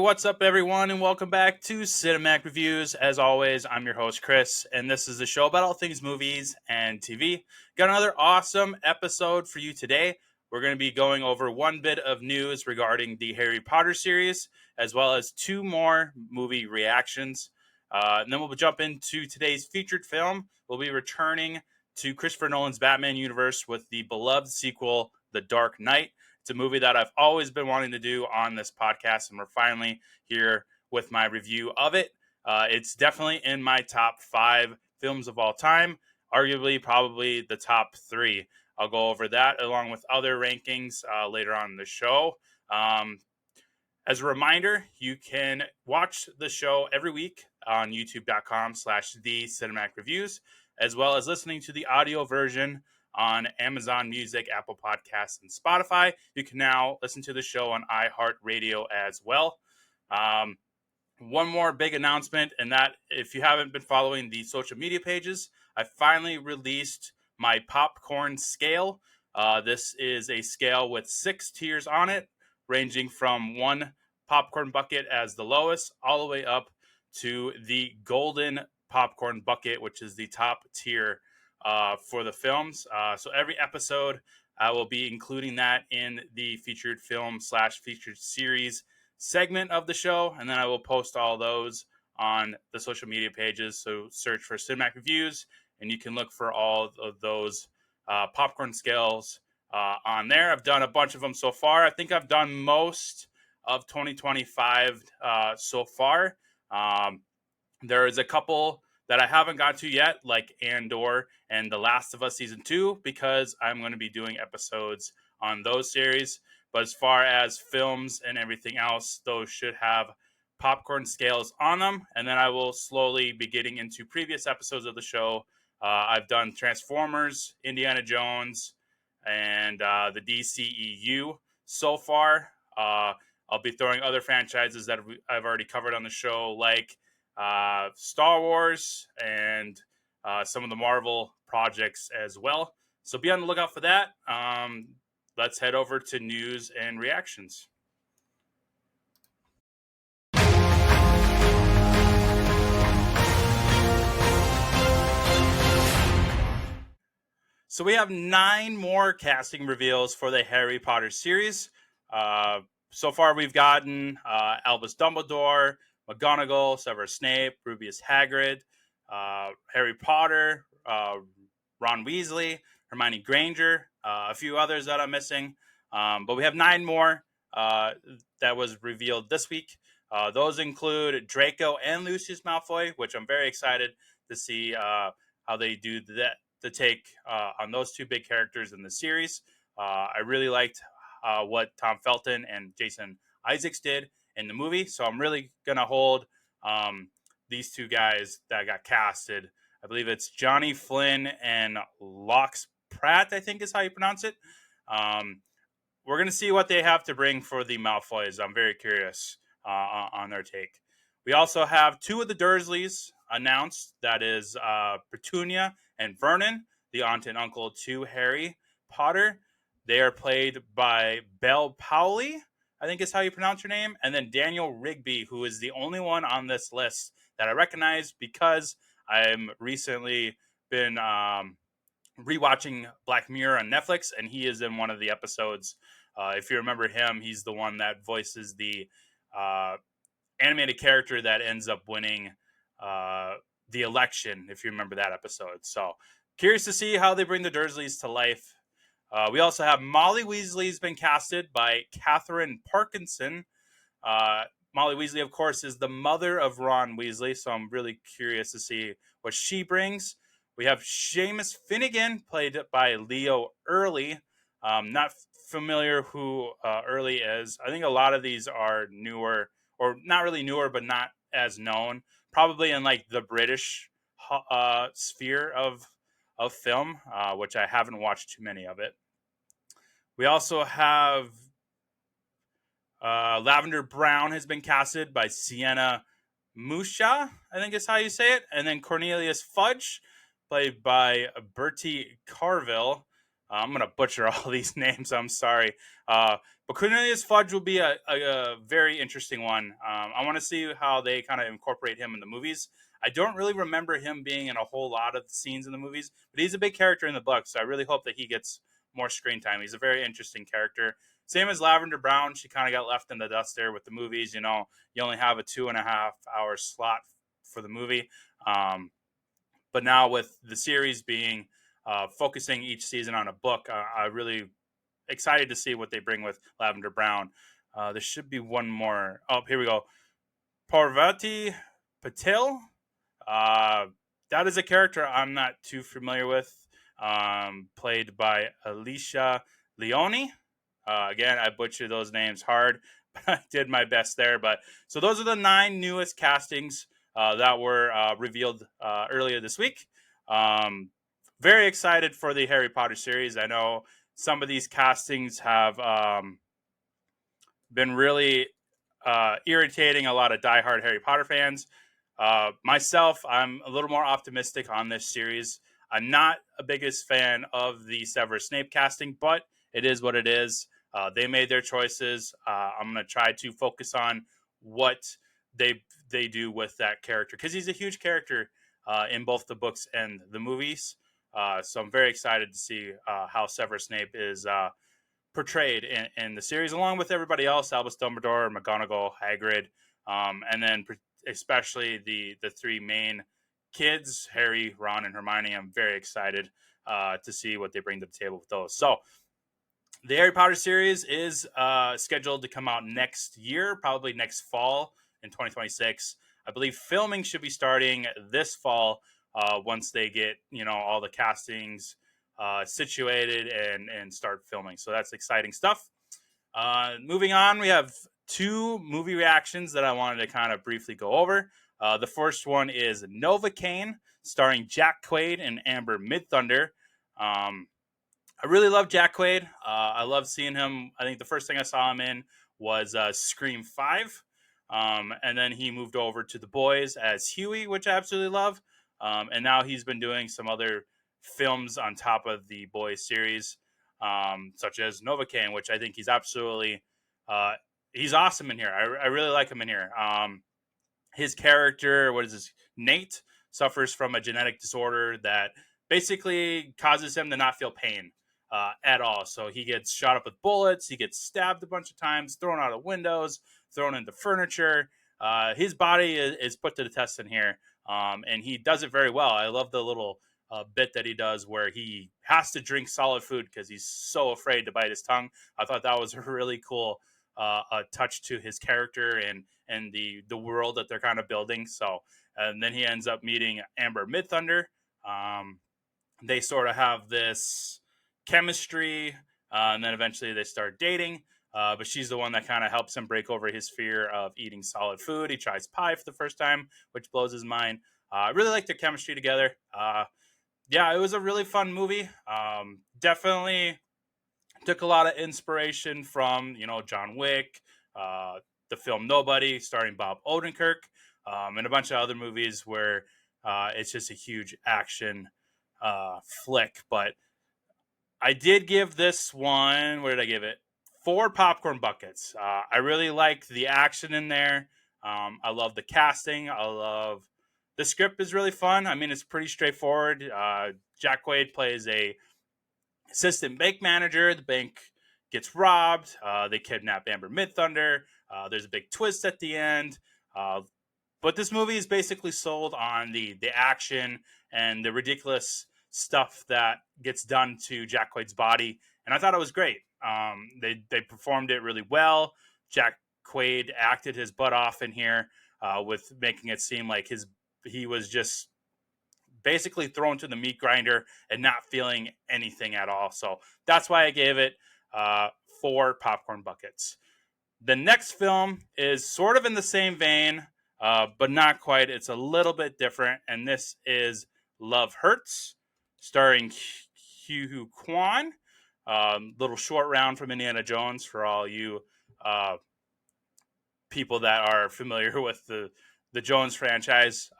What's up, everyone, and welcome back to Cinematic Reviews. As always, I'm your host, Chris, and this is the show about all things movies and TV. Got another awesome episode for you today. We're going to be going over one bit of news regarding the Harry Potter series, as well as two more movie reactions. And then we'll jump into today's featured film. We'll be returning to Christopher Nolan's Batman universe with the beloved sequel, The Dark Knight. It's a movie that I've always been wanting to do on this podcast, and we're finally here with my review of it. It's definitely in my top 5 films of all time, arguably probably the top 3. I'll go over that along with other rankings later on in the show. As a reminder, you can watch the show every week on youtube.com/The Cinematic Reviews, as well as listening to the audio version on Amazon Music, Apple Podcasts, and Spotify. You can now listen to the show on iHeartRadio as well. One more big announcement, and that if you haven't been following the social media pages, I finally released my popcorn scale. This is a scale with 6 tiers on it, ranging from one popcorn bucket as the lowest, all the way up to the golden popcorn bucket, which is the top tier for the films. So every episode, I will be including that in the featured film/featured series segment of the show, and then I will post all those on the social media pages. So search for Cinematic Reviews, and you can look for all of those popcorn scales on there. I've done a bunch of them so far. I think I've done most of 2025 so far. There is a couple that I haven't got to yet, like Andor and The Last of Us Season 2, because I'm going to be doing episodes on those series. But as far as films and everything else, those should have popcorn scales on them. And then I will slowly be getting into previous episodes of the show. I've done Transformers, Indiana Jones, and the DCEU so far. I'll be throwing other franchises that I've already covered on the show, like Star Wars and some of the Marvel projects as well. So be on the lookout for that. Let's head over to news and reactions. So we have 9 more casting reveals for the Harry Potter series. So far, we've gotten Albus Dumbledore, McGonagall, Severus Snape, Rubeus Hagrid, Harry Potter, Ron Weasley, Hermione Granger, a few others that I'm missing. But we have 9 more that was revealed this week. Those include Draco and Lucius Malfoy, which I'm very excited to see how they do that, to take on those 2 big characters in the series. I really liked what Tom Felton and Jason Isaacs did in the movie, so I'm really going to hold these 2 guys that got casted. I believe it's Johnny Flynn and Lox Pratt, I think is how you pronounce it. We're going to see what they have to bring for the Malfoys. I'm very curious on their take. We also have 2 of the Dursleys announced. That is Petunia and Vernon, the aunt and uncle to Harry Potter. They are played by Belle Powley, I think is how you pronounce her name. And then Daniel Rigby, who is the only one on this list that I recognize because I'm recently been rewatching Black Mirror on Netflix, and he is in one of the episodes. If you remember him, he's the one that voices the animated character that ends up winning the election, if you remember that episode. So curious to see how they bring the Dursleys to life. We also have Molly Weasley's been casted by Catherine Parkinson. Molly Weasley, of course, is the mother of Ron Weasley, so I'm really curious to see what she brings. We have Seamus Finnegan, played by Leo Early. Not familiar who Early is. I think a lot of these are newer, or not really newer, but not as known. Probably in like the British sphere of film, which I haven't watched too many of it. We also have Lavender Brown has been casted by Sienna Musha, I think is how you say it. And then Cornelius Fudge, played by Bertie Carville. I'm gonna butcher all these names. I'm sorry. But Cornelius Fudge will be a very interesting one. I want to see how they kind of incorporate him in the movies. I don't really remember him being in a whole lot of scenes in the movies, but he's a big character in the book, so I really hope that he gets more screen time. He's a very interesting character. Same as Lavender Brown, she kind of got left in the dust there with the movies. You know, you only have a 2.5 hour slot for the movie. But now with the series being focusing each season on a book, I really excited to see what they bring with Lavender Brown. There should be one more. Oh, here we go. Parvati Patil. Uh, that is a character I'm not too familiar with. Played by Alicia Leone. Again, I butchered those names hard, but I did my best there. But so those are the 9 newest castings that were revealed earlier this week. Very excited for the Harry Potter series. I know some of these castings have been really irritating a lot of diehard Harry Potter fans. Myself, I'm a little more optimistic on this series. I'm not a biggest fan of the Severus Snape casting, but it is what it is. They made their choices. I'm going to try to focus on what they do with that character because he's a huge character in both the books and the movies. So I'm very excited to see how Severus Snape is portrayed in the series, along with everybody else: Albus Dumbledore, McGonagall, Hagrid, and then especially the 3 main kids, Harry, Ron, and Hermione. I'm very excited to see what they bring to the table with those. So the Harry Potter series is scheduled to come out next year, probably next fall in 2026. I believe filming should be starting this fall once they get all the castings situated and start filming. So that's exciting stuff. Moving on, we have 2 movie reactions that I wanted to kind of briefly go over. The first one is Novocaine, starring Jack Quaid and Amber Midthunder. I really love Jack Quaid. I love seeing him. I think the first thing I saw him in was Scream 5. And then he moved over to The Boys as Huey, which I absolutely love. And now he's been doing some other films on top of the Boys series, such as Novocaine, which I think he's absolutely he's awesome in here. I really like him in here. His character, what is this? Nate suffers from a genetic disorder that basically causes him to not feel pain at all. So he gets shot up with bullets. He gets stabbed a bunch of times, thrown out of windows, thrown into furniture. His body is put to the test in here, and he does it very well. I love the little bit that he does where he has to drink solid food because he's so afraid to bite his tongue. I thought that was a really cool a touch to his character and the world that they're kind of building. So, and then he ends up meeting Amber Midthunder. They sort of have this chemistry, and then eventually they start dating. But she's the one that kind of helps him break over his fear of eating solid food. He tries pie for the first time, which blows his mind. I really like their chemistry together. Yeah, it was a really fun movie. Definitely took a lot of inspiration from John Wick, the film Nobody, starring Bob Odenkirk, and a bunch of other movies where it's just a huge action flick. But I did give this one. What did I give it? 4 popcorn buckets. I really like the action in there. I love the casting. I love the script is really fun. I mean, it's pretty straightforward. Jack Quaid plays a assistant bank manager. The bank gets robbed. They kidnap Amber Midthunder. There's a big twist at the end. But this movie is basically sold on the action and the ridiculous stuff that gets done to Jack Quaid's body, and I thought it was great. They performed it really well. Jack Quaid acted his butt off in here with making it seem like he was just basically thrown to the meat grinder and not feeling anything at all. So that's why I gave it 4 popcorn buckets. The next film is sort of in the same vein, but not quite. It's a little bit different, and this is Love Hurts, starring Hugh Kwan. Little short round from Indiana Jones for all you people that are familiar with the Jones franchise.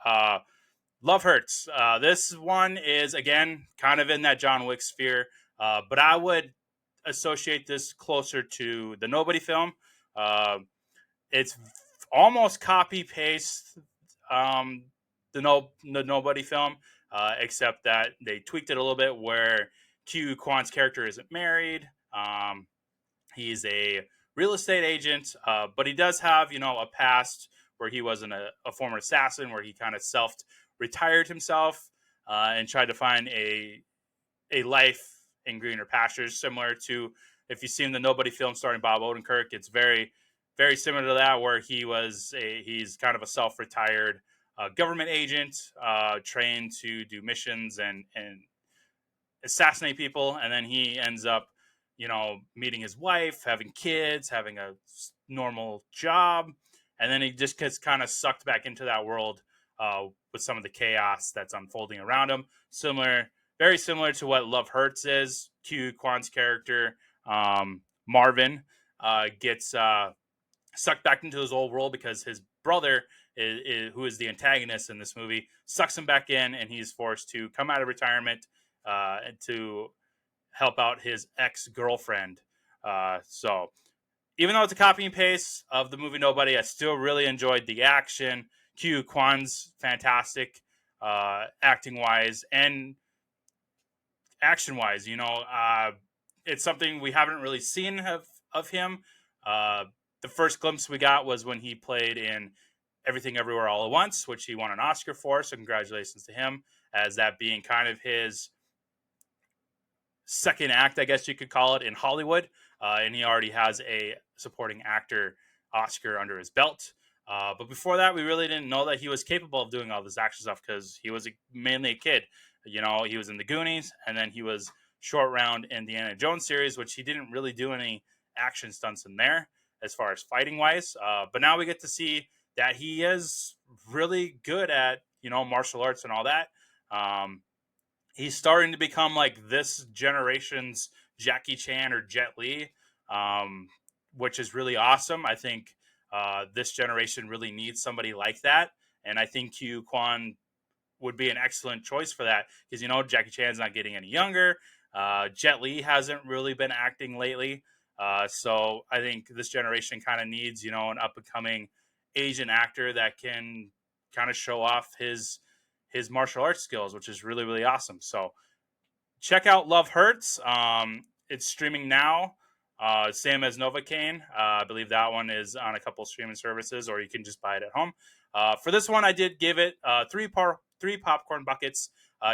Love Hurts. This one is, again, kind of in that John Wick sphere. but I would associate this closer to the Nobody film. Uh, it's almost copy paste um, the Nobody film, except that they tweaked it a little bit where Q Kwan's character isn't married. He's a real estate agent, but he does have a past where he was a former assassin, where he kind of self retired himself and tried to find a life in greener pastures, similar to if you've seen the Nobody film starring Bob Odenkirk. It's very similar to that, where he's kind of a self retired government agent, trained to do missions and assassinate people, and then he ends up meeting his wife, having kids, having a normal job, and then he just gets kind of sucked back into that world with some of the chaos that's unfolding around him. Very similar to what Love Hurts is. Q Kwan's character, Marvin, gets sucked back into his old world because his brother, who is the antagonist in this movie, sucks him back in, and he's forced to come out of retirement to help out his ex-girlfriend. So even though it's a copy and paste of the movie Nobody, I still really enjoyed the action. Q Kwan's fantastic acting wise and action wise. It's something we haven't really seen of him. Uh, the first glimpse we got was when he played in Everything Everywhere All at Once, which he won an Oscar for. So congratulations to him, as that being kind of his second act, I guess you could call it, in Hollywood. And he already has a supporting actor Oscar under his belt. But before that, we really didn't know that he was capable of doing all this action stuff because he was mainly a kid. He was in the Goonies, and then he was short round in the Indiana Jones series, which he didn't really do any action stunts in there as far as fighting wise. But now we get to see that he is really good at martial arts and all that. He's starting to become like this generation's Jackie Chan or Jet Li, which is really awesome. I think this generation really needs somebody like that, and I think Q Kwan would be an excellent choice for that because Jackie Chan's not getting any younger. Jet Li hasn't really been acting lately, so I think this generation kind of needs an up and coming Asian actor that can kind of show off his martial arts skills, which is really, really awesome. So check out Love Hurts. It's streaming now, same as Novocaine. I believe that one is on a couple streaming services, or you can just buy it at home. For this one, I did give it three popcorn buckets,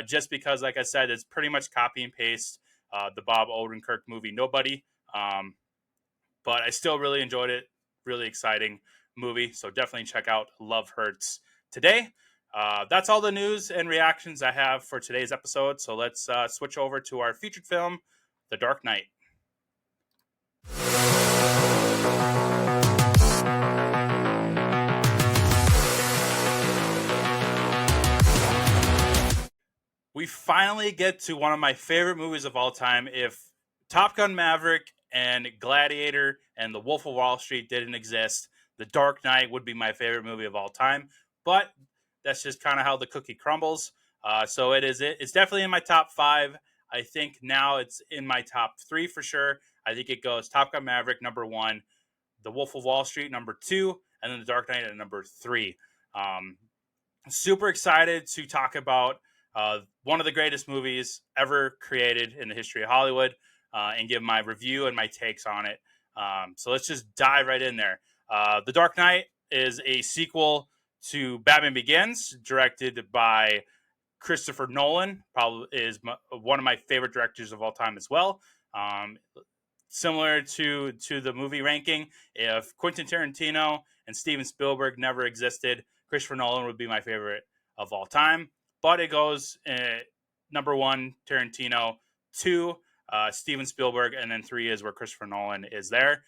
just because, like I said, it's pretty much copy and paste the Bob Odenkirk movie Nobody. But I still really enjoyed it. Really exciting movie. So definitely check out Love Hurts today. That's all the news and reactions I have for today's episode. So let's switch over to our featured film, The Dark Knight. We finally get to one of my favorite movies of all time. If Top Gun Maverick and Gladiator and The Wolf of Wall Street didn't exist, The Dark Knight would be my favorite movie of all time. But that's just kind of how the cookie crumbles. So it's definitely in my top 5. I think now it's in my top 3 for sure. I think it goes Top Gun Maverick number 1, The Wolf of Wall Street number 2, and then The Dark Knight at number 3. Super excited to talk about one of the greatest movies ever created in the history of Hollywood, and give my review and my takes on it. So let's just dive right in there. The Dark Knight is a sequel to Batman Begins, directed by Christopher Nolan. Probably is one of my favorite directors of all time as well. Similar to the movie ranking, if Quentin Tarantino and Steven Spielberg never existed, Christopher Nolan would be my favorite of all time. But it goes number 1, Tarantino, 2, Steven Spielberg, and then 3 is where Christopher Nolan is there.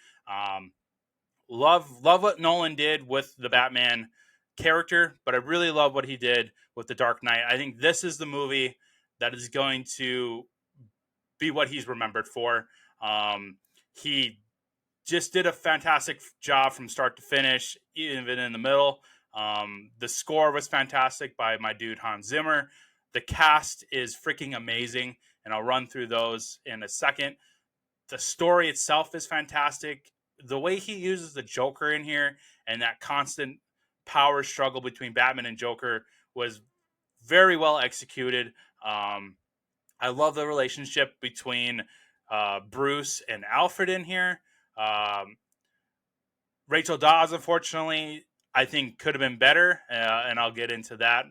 Love what Nolan did with the Batman character, but I really love what he did with The Dark Knight. I think this is the movie that is going to be what he's remembered for. He just did a fantastic job from start to finish, even in the middle. The score was fantastic by my dude Hans Zimmer. The cast is freaking amazing. and I'll run through those in a second. The story itself is fantastic. The way he uses the Joker in here and that constant power struggle between Batman and Joker was very well executed. I love the relationship between Bruce and Alfred in here. Um, Rachel Dawes, unfortunately, I think could have been better, and I'll get into that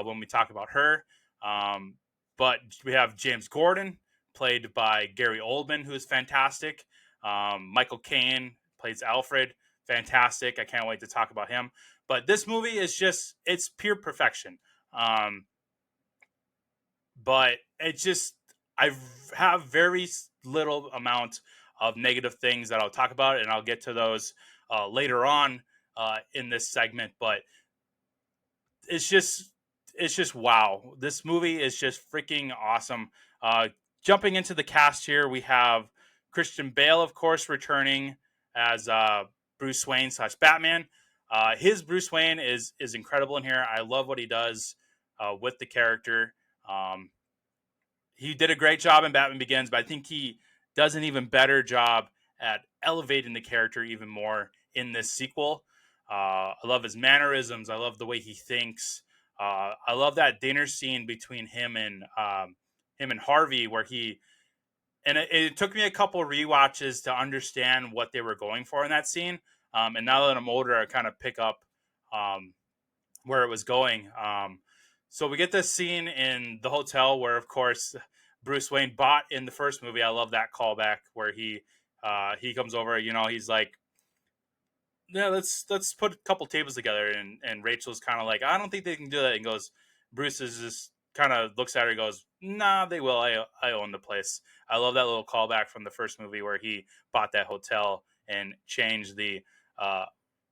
when we talk about her. Um, but we have James Gordon, played by Gary Oldman, who is fantastic. Michael Caine plays Alfred, fantastic. I can't wait to talk about him. But this movie is it's pure perfection. Um, but it just, I have very little amount of negative things that I'll talk about, and I'll get to those later on in this segment. But it's just it's just wow. This movie is just freaking awesome. Jumping into the cast here, we have Christian Bale, of course, returning as Bruce Wayne slash Batman. His Bruce Wayne is incredible in here. I love what he does with the character. Um, he did a great job in Batman Begins, but I think he does an even better job at elevating the character even more in this sequel. I love his mannerisms. I love the way he thinks. I love that dinner scene between him and Harvey, where it took me a couple rewatches to understand what they were going for in that scene. And now that I'm older, I kind of pick up um, where it was going. So we get this scene in the hotel where, of course, Bruce Wayne bought in the first movie. I love that callback where he comes over. He's like, "Yeah, let's put a couple tables together," and Rachel's kind of like, "I don't think they can do that," and goes, Bruce is just kind of looks at her and goes, "Nah, they will. I own the place." I love that little callback from the first movie where he bought that hotel and changed the uh,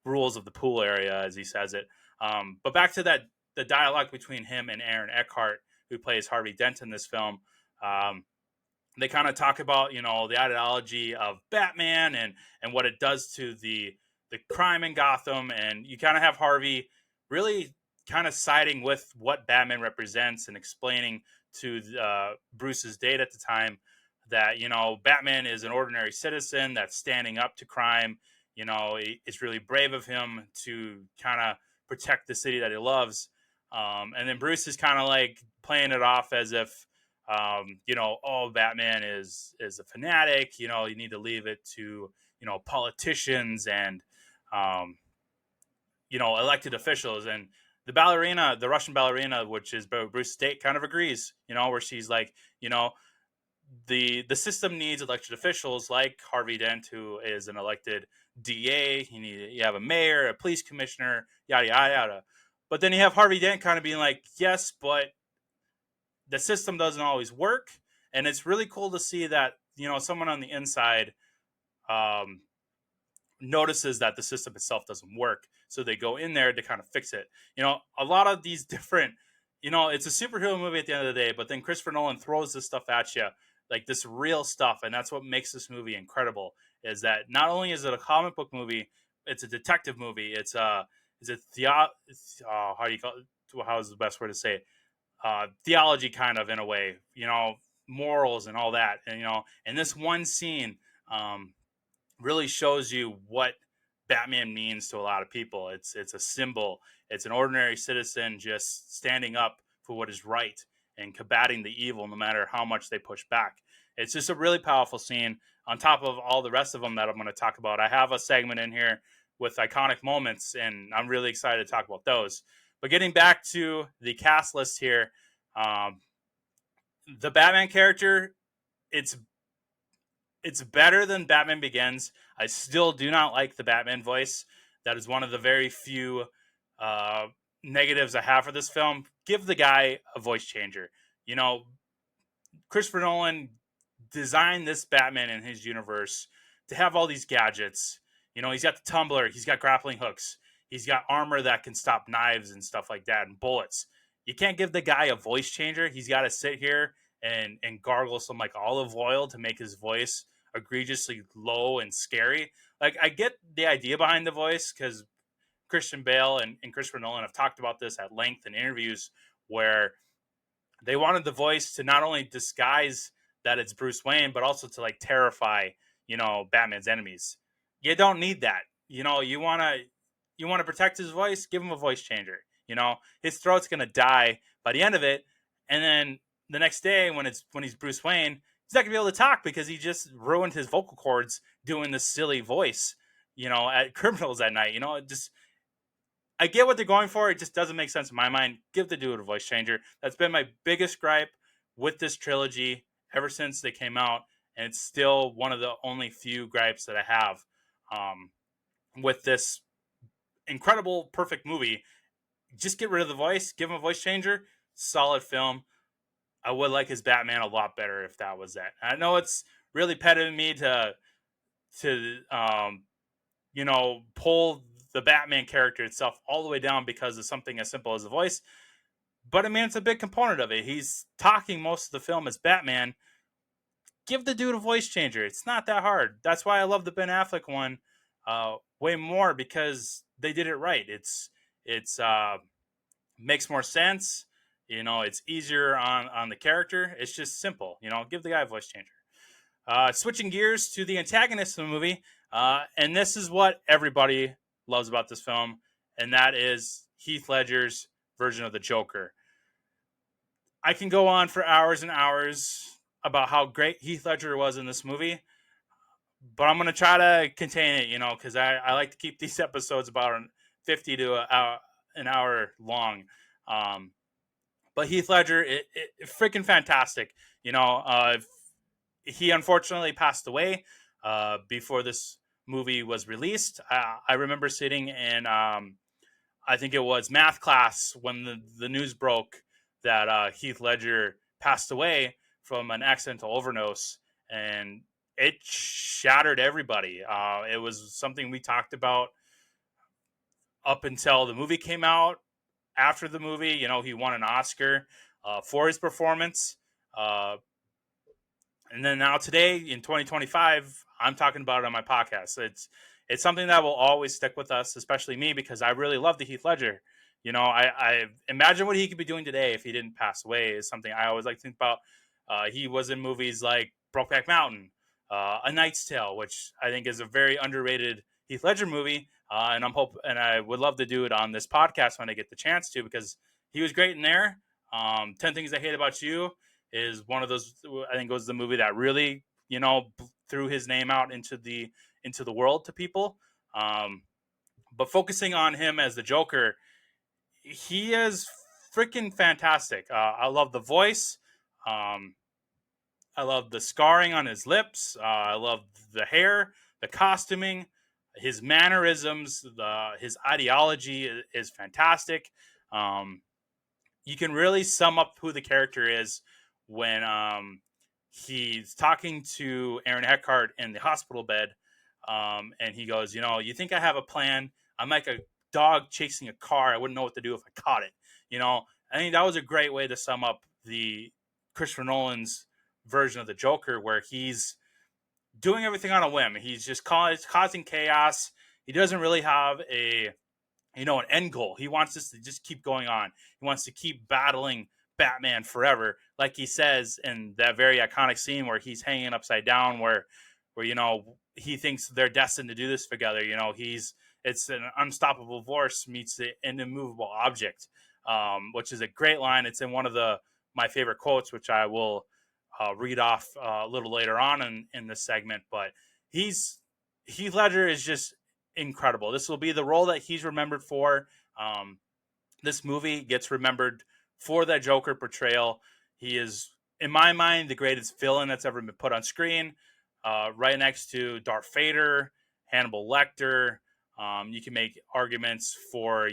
rules of the pool area, as he says it. But back to the dialogue between him and Aaron Eckhart, who plays Harvey Dent in this film. Um, they kind of talk about the ideology of Batman and what it does to the crime in Gotham, and you kind of have Harvey really kind of siding with what Batman represents and explaining to Bruce's date at the time that Batman is an ordinary citizen that's standing up to crime. It's really brave of him to kind of protect the city that he loves. And then Bruce is kind of like playing it off as if oh, Batman is a fanatic. You need to leave it to politicians and um, elected officials. And the Russian ballerina, which is Bruce State, kind of agrees. Where she's like, the system needs elected officials like Harvey Dent, who is an elected DA. You have a mayor, a police commissioner, yada yada yada. But then you have Harvey Dent kind of being like, yes, but the system doesn't always work, and it's really cool to see that someone on the inside um, notices that the system itself doesn't work, so they go in there to kind of fix it. A lot of these different, it's a superhero movie at the end of the day, but then Christopher Nolan throws this stuff at you, like this real stuff, and that's what makes this movie incredible. Is that not only is it a comic book movie, it's a detective movie. How do you call it? How is the best word to say it? Theology, kind of, in a way, morals and all that. And this one scene really shows you what Batman means to a lot of people. It's a symbol. It's an ordinary citizen just standing up for what is right and combating the evil, no matter how much they push back. It's just a really powerful scene. On top of all the rest of them that I'm going to talk about, I have a segment in here with iconic moments, and I'm really excited to talk about those. But getting back to the cast list here, um, the Batman character, it's it's better than Batman Begins. I still do not like the Batman voice. That is one of the very few uh, negatives I have for this film. Give the guy a voice changer. You know, Christopher Nolan designed this Batman in his universe to have all these gadgets. He's got the tumbler, he's got grappling hooks, he's got armor that can stop knives and stuff like that, and bullets. You can't give the guy a voice changer. He's got to sit here and gargle some like olive oil to make his voice egregiously low and scary. Like, I get the idea behind the voice because Christian Bale and Christopher Nolan have talked about this at length in interviews where They wanted the voice to not only disguise that it's Bruce Wayne, but also to like terrify, Batman's enemies. You don't need that. You want to protect his voice, give him a voice changer. His throat's gonna die by the end of it, and then the next day when he's Bruce Wayne, he's not gonna be able to talk because he just ruined his vocal cords doing this silly voice, at criminals at night. Just I get what they're going for. It just doesn't make sense in my mind. Give the dude a voice changer. That's been my biggest gripe with this trilogy ever since they came out, and it's still one of the only few gripes that I have um, with this incredible, perfect movie. Just get rid of the voice. Give him a voice changer. Solid film. I would like his Batman a lot better if that was that. I know it's really petting me to pull the Batman character itself all the way down because of something as simple as the voice. But I mean, it's a big component of it. He's talking most of the film as Batman. Give the dude a voice changer. It's not that hard. That's why I love the Ben Affleck one way more because they did it right. It's makes more sense. It's easier on the character. It's just simple. Give the guy a voice changer. Switching gears to the antagonist of the movie, and this is what everybody loves about this film, and that is Heath Ledger's version of the Joker. I can go on for hours and hours about how great Heath Ledger was in this movie, but I'm going to try to contain it, because I like to keep these episodes about 50 to an hour long. But Heath Ledger, it freaking fantastic. He unfortunately passed away before this movie was released. I remember sitting in, I think it was math class when the news broke that Heath Ledger passed away from an accidental overdose, and it shattered everybody. It was something we talked about up until the movie came out. After the movie, he won an Oscar for his performance. And then now today in 2025, I'm talking about it on my podcast. It's something that will always stick with us, especially me, because I really love the Heath Ledger. I imagine what he could be doing today if he didn't pass away is something I always like to think about. He was in movies like Brokeback Mountain, A Knight's Tale, which I think is a very underrated Heath Ledger movie. And I would love to do it on this podcast when I get the chance to, because he was great in there. 10 Things I Hate About You is one of those. I think was the movie that really threw his name out into the world to people. But focusing on him as the Joker, he is freaking fantastic. I love the voice. Um, I love the scarring on his lips. I love the hair, the costuming, his mannerisms. His ideology is fantastic. Um, you can really sum up who the character is when he's talking to Aaron Eckhart in the hospital bed, and he goes, you think I have a plan? I'm like a dog chasing a car. I wouldn't know what to do if I caught it. I think that was a great way to sum up the Christopher Nolan's version of the Joker, where he's doing everything on a whim. He's just causing chaos. He doesn't really have an end goal. He wants us to just keep going on. He wants to keep battling Batman forever, like he says in that very iconic scene where he's hanging upside down, where he thinks they're destined to do this together. It's an unstoppable force meets an immovable object, which is a great line. It's in one of my favorite quotes, which I will read off a little later on in this segment. But Heath Ledger is just incredible. This will be the role that he's remembered for. This movie gets remembered for that Joker portrayal. He is, in my mind, the greatest villain that's ever been put on screen, right next to Darth Vader, Hannibal Lecter. You can make arguments for,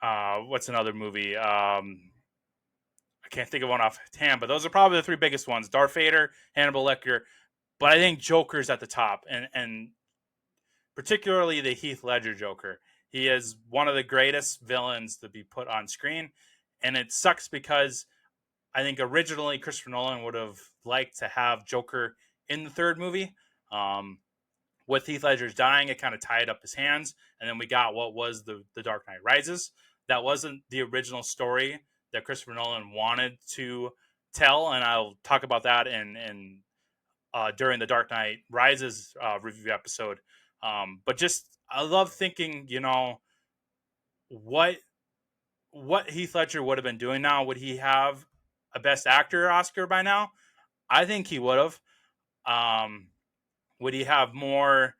what's another movie? I can't think of one offhand, but those are probably the three biggest ones: Darth Vader, Hannibal Lecter. But I think Joker's at the top, and particularly the Heath Ledger Joker. He is one of the greatest villains to be put on screen, and it sucks because I think originally Christopher Nolan would have liked to have Joker in the third movie. With Heath Ledger's dying, it kind of tied up his hands, and then we got what was the Dark Knight Rises. That wasn't the original story that Christopher Nolan wanted to tell, and I'll talk about that in during the Dark Knight Rises review episode. But just I love thinking, what Heath Ledger would have been doing now. Would he have a Best Actor Oscar by now? I think he would have. Um, would he have more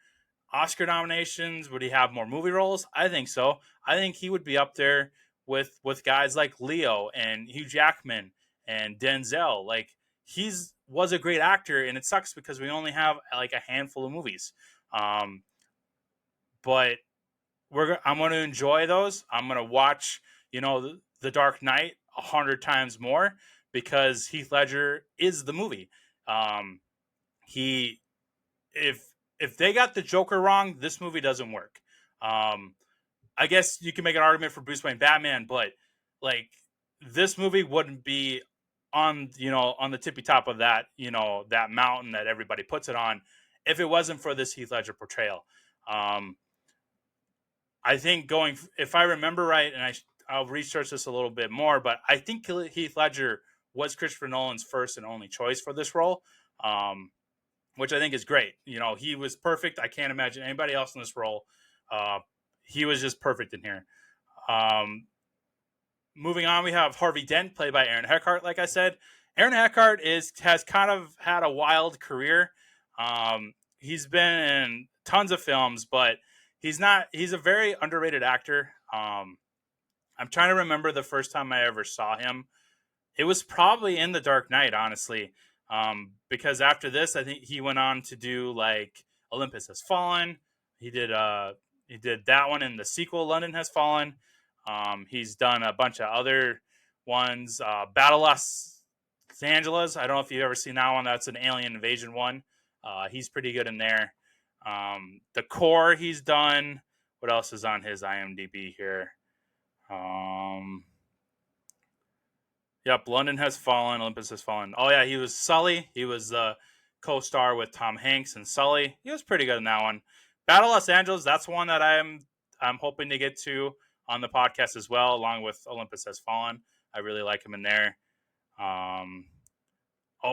Oscar nominations? Would he have more movie roles? I think so. I think he would be up there with guys like Leo and Hugh Jackman and Denzel. Like he's was a great actor, and it sucks because we only have like a handful of movies. Um, but I'm going to enjoy those. I'm going to watch, the Dark Knight 100 times more because Heath Ledger is the movie. Um, he if if they got the Joker wrong, this movie doesn't work. Um, I guess you can make an argument for Bruce Wayne Batman, but like this movie wouldn't be on the tippy top of that mountain that everybody puts it on if it wasn't for this Heath Ledger portrayal. Um, I think if I remember right, and I'll research this a little bit more, but I think Heath Ledger was Christopher Nolan's first and only choice for this role, which I think is great. He was perfect. I can't imagine anybody else in this role. Uh, he was just perfect in here. Um, Moving on, we have Harvey Dent, played by Aaron Eckhart. Like I said, Aaron Eckhart has kind of had a wild career. He's been in tons of films, but he's a very underrated actor. I'm trying to remember the first time I ever saw him. It was probably in The Dark Knight, honestly, because after this, I think he went on to do like Olympus Has Fallen. He did that one in the sequel, London Has Fallen. He's done a bunch of other ones. Battle Los Angeles. I don't know if you've ever seen that one. That's an alien invasion one. He's pretty good in there. The Core he's done. What else is on his IMDb here? Yep, London Has Fallen, Olympus Has Fallen. Oh yeah, he was Sully. He was the co-star with Tom Hanks and Sully. He was pretty good in that one. Battle Los Angeles. That's one that I'm hoping to get to on the podcast as well, along with Olympus Has Fallen. I really like him in there.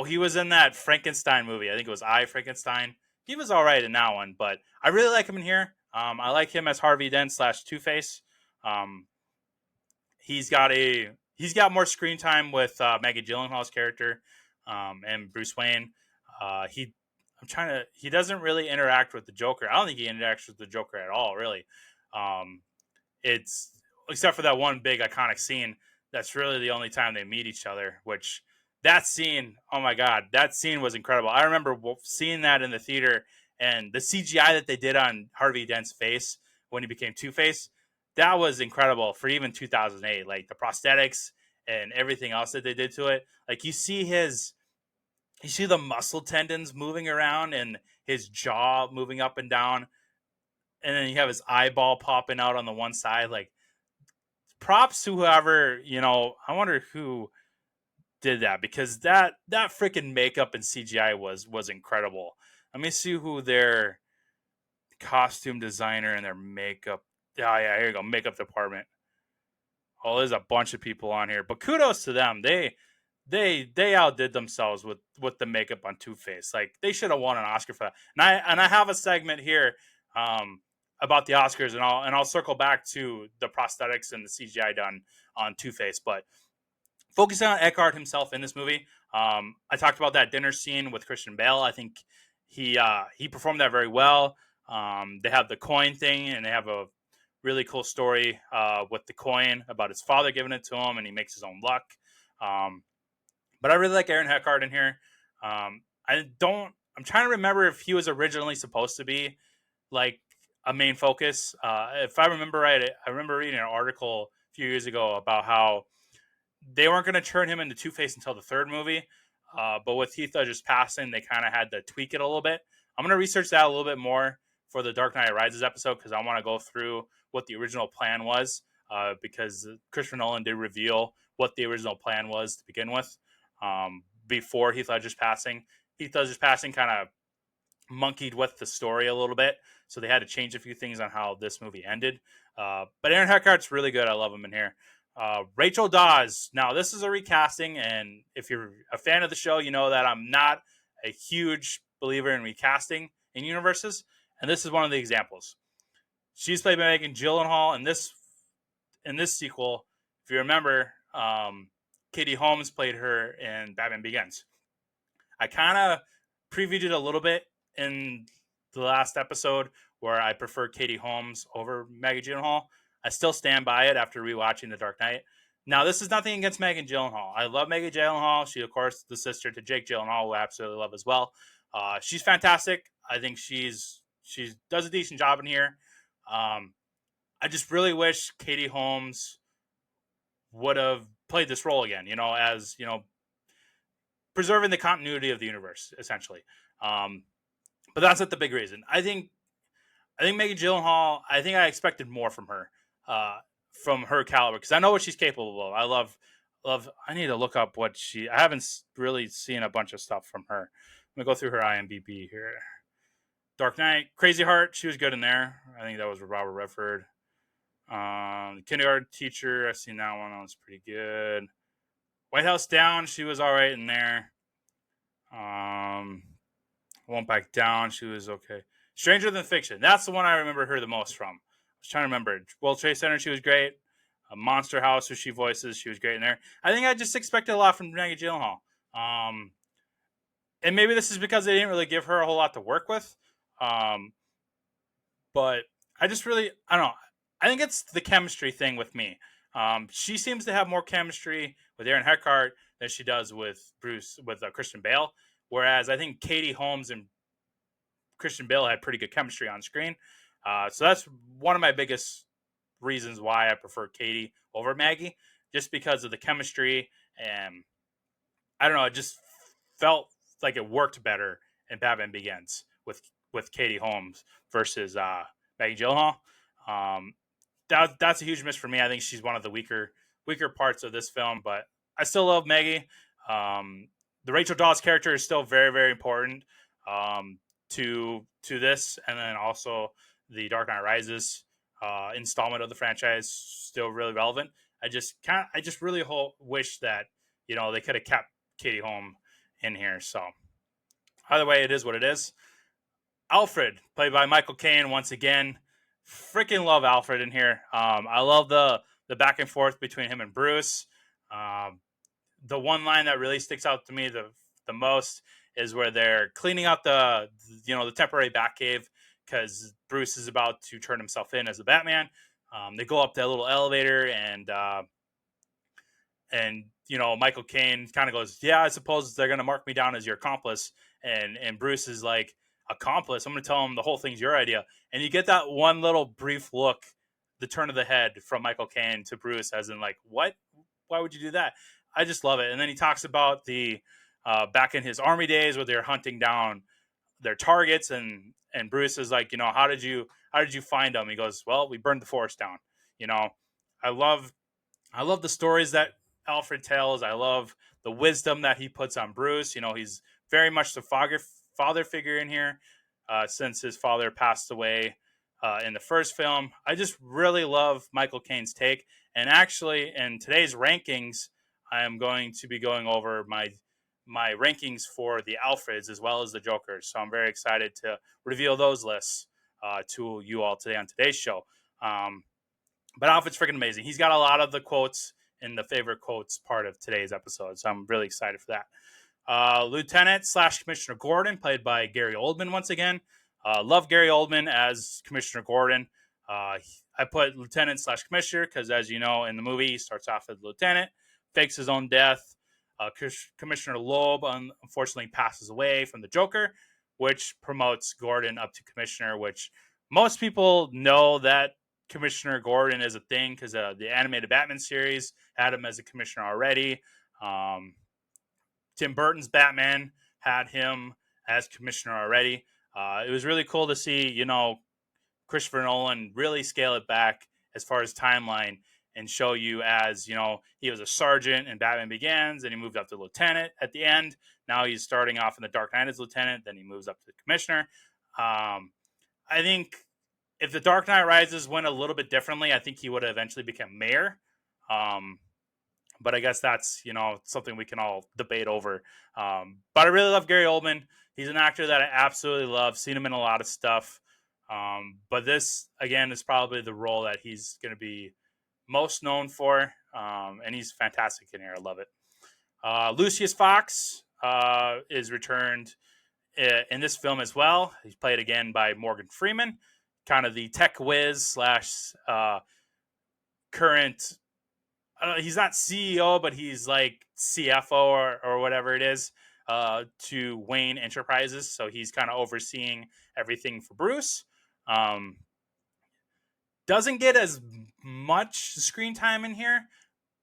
He was in that Frankenstein movie. I think it was I, Frankenstein. He was all right in that one, but I really like him in here. I like him as Harvey Dent / Two-Face. Um, he's got more screen time with Maggie Gyllenhaal's character and Bruce Wayne. He doesn't really interact with the Joker. I don't think he interacts with the Joker at all, really. Um, it's except for that one big iconic scene. That's really the only time they meet each other. Which that scene, oh my god, that scene was incredible. I remember seeing that in the theater, and the CGI that they did on Harvey Dent's face when he became Two-Face, that was incredible for even 2008. Like the prosthetics and everything else that they did to it. Like you see the muscle tendons moving around and his jaw moving up and down, and then you have his eyeball popping out on the one side. Like props to whoever, I wonder who did that, because that freaking makeup and CGI was incredible. Let me see who their costume designer and their makeup. Oh yeah, here you go, makeup department. Oh, there's a bunch of people on here, but kudos to them. They outdid themselves with the makeup on Two-Face. Like they should have won an Oscar for that. And I have a segment here about the Oscars, and I'll circle back to the prosthetics and the CGI done on Two-Face. But focusing on Eckhart himself in this movie, I talked about that dinner scene with Christian Bale. I think he performed that very well. They have the coin thing, and they have a really cool story with the coin about his father giving it to him, and he makes his own luck. But I really like Aaron Eckhart in here. I'm trying to remember if he was originally supposed to be like a main focus. If I remember right, I remember reading an article a few years ago about how they weren't going to turn him into Two-Face until the third movie. But with Heath Ledger's passing, they kind of had to tweak it a little bit. I'm going to research that a little bit more for the Dark Knight Rises episode, because I want to go through what the original plan was, because Christopher Nolan did reveal what the original plan was to begin with before Heath Ledger's passing. Heath Ledger's passing kind of monkeyed with the story a little bit, so they had to change a few things on how this movie ended. But Aaron Eckhart's really good. I love him in here. Rachel Dawes. Now, this is a recasting, and if you're a fan of the show, you know that I'm not a huge believer in recasting in universes, and this is one of the examples. She's played by Megan Gyllenhaal in this sequel. If you remember, Katie Holmes played her in Batman Begins. I kind of previewed it a little bit in the last episode where I prefer Katie Holmes over Maggie Gyllenhaal. I still stand by it after rewatching The Dark Knight. Now, this is nothing against Megan Gyllenhaal. I love Megan Gyllenhaal. She, of course, the sister to Jake Gyllenhaal, who I absolutely love as well. She's fantastic. I think she does a decent job in here. I just really wish Katie Holmes would have played this role again. As preserving the continuity of the universe, essentially. But that's not the big reason. I think Megan Gyllenhaal. I think I expected more from her caliber, because I know what she's capable of. I love. I need to look up what she. I haven't really seen a bunch of stuff from her. Let me go through her IMDb here. Dark Knight, Crazy Heart. She was good in there. I think that was with Robert Redford. Kindergarten Teacher. I've seen that one. That was pretty good. White House Down. She was all right in there. Won't Back Down. She was okay. Stranger Than Fiction. That's the one I remember her the most from. I was trying to remember. World Trade Center. She was great. Monster House, who she voices. She was great in there. I think I just expected a lot from Maggie Gyllenhaal. And maybe this is because they didn't really give her a whole lot to work with. But I don't know. I think it's the chemistry thing with me. She seems to have more chemistry with Aaron Eckhart than she does with Christian Bale. Whereas I think Katie Holmes and Christian Bale had pretty good chemistry on screen. So that's one of my biggest reasons why I prefer Katie over Maggie, just because of the chemistry. And I don't know, it just felt like it worked better in Batman Begins with Katie Holmes versus Maggie Gyllenhaal. That's a huge miss for me. I think she's one of the weaker parts of this film, but I still love Maggie. The Rachel Dawes character is still very, very important to this, and then also the Dark Knight Rises installment of the franchise still really relevant. I just really wish that they could have kept Katie Holmes in here. So either way, it is what it is. Alfred, played by Michael Caine, once again. Freaking love Alfred in here. I love the back and forth between him and Bruce. The one line that really sticks out to me the most is where they're cleaning out the temporary Batcave, because Bruce is about to turn himself in as the Batman. They go up that little elevator, and Michael Caine kind of goes, "Yeah, I suppose they're gonna mark me down as your accomplice." And Bruce is like, "Accomplice? I'm gonna tell him the whole thing's your idea." And you get that one little brief look, the turn of the head from Michael Caine to Bruce, as in like, "What? Why would you do that?" I just love it. And then he talks about the back in his army days where they're hunting down their targets, and Bruce is like, "How did you find them?" He goes, "Well, we burned the forest down." I love the stories that Alfred tells. I love the wisdom that he puts on Bruce. He's very much the father figure in here, since his father passed away in the first film. I just really love Michael Caine's take. And actually, in today's rankings, I am going to be going over my rankings for the Alfreds as well as the Jokers. So I'm very excited to reveal those lists to you all today on today's show. But Alfred's freaking amazing. He's got a lot of the quotes in the favorite quotes part of today's episode, so I'm really excited for that. Lieutenant / Commissioner Gordon, played by Gary Oldman once again. Love Gary Oldman as Commissioner Gordon. I put Lieutenant / Commissioner because, as you know, in the movie, he starts off as Lieutenant, fakes his own death. Commissioner Loeb unfortunately passes away from the Joker, which promotes Gordon up to Commissioner, which most people know that Commissioner Gordon is a thing because the animated Batman series had him as a commissioner already. Tim Burton's Batman had him as commissioner already. It was really cool to see, Christopher Nolan really scale it back as far as timeline and show you as, he was a sergeant in Batman Begins, and he moved up to lieutenant at the end. Now he's starting off in The Dark Knight as lieutenant, then he moves up to commissioner. I think if The Dark Knight Rises went a little bit differently, I think he would have eventually become mayor. But I guess that's, something we can all debate over. But I really love Gary Oldman. He's an actor that I absolutely love. Seen him in a lot of stuff. But this, again, is probably the role that he's going to be most known for. And he's fantastic in here. I love it. Lucius Fox is returned in this film as well. He's played again by Morgan Freeman, kind of the tech whiz slash current. He's not CEO, but he's like CFO or whatever it is to Wayne Enterprises. So he's kind of overseeing everything for Bruce. Doesn't get as much screen time in here,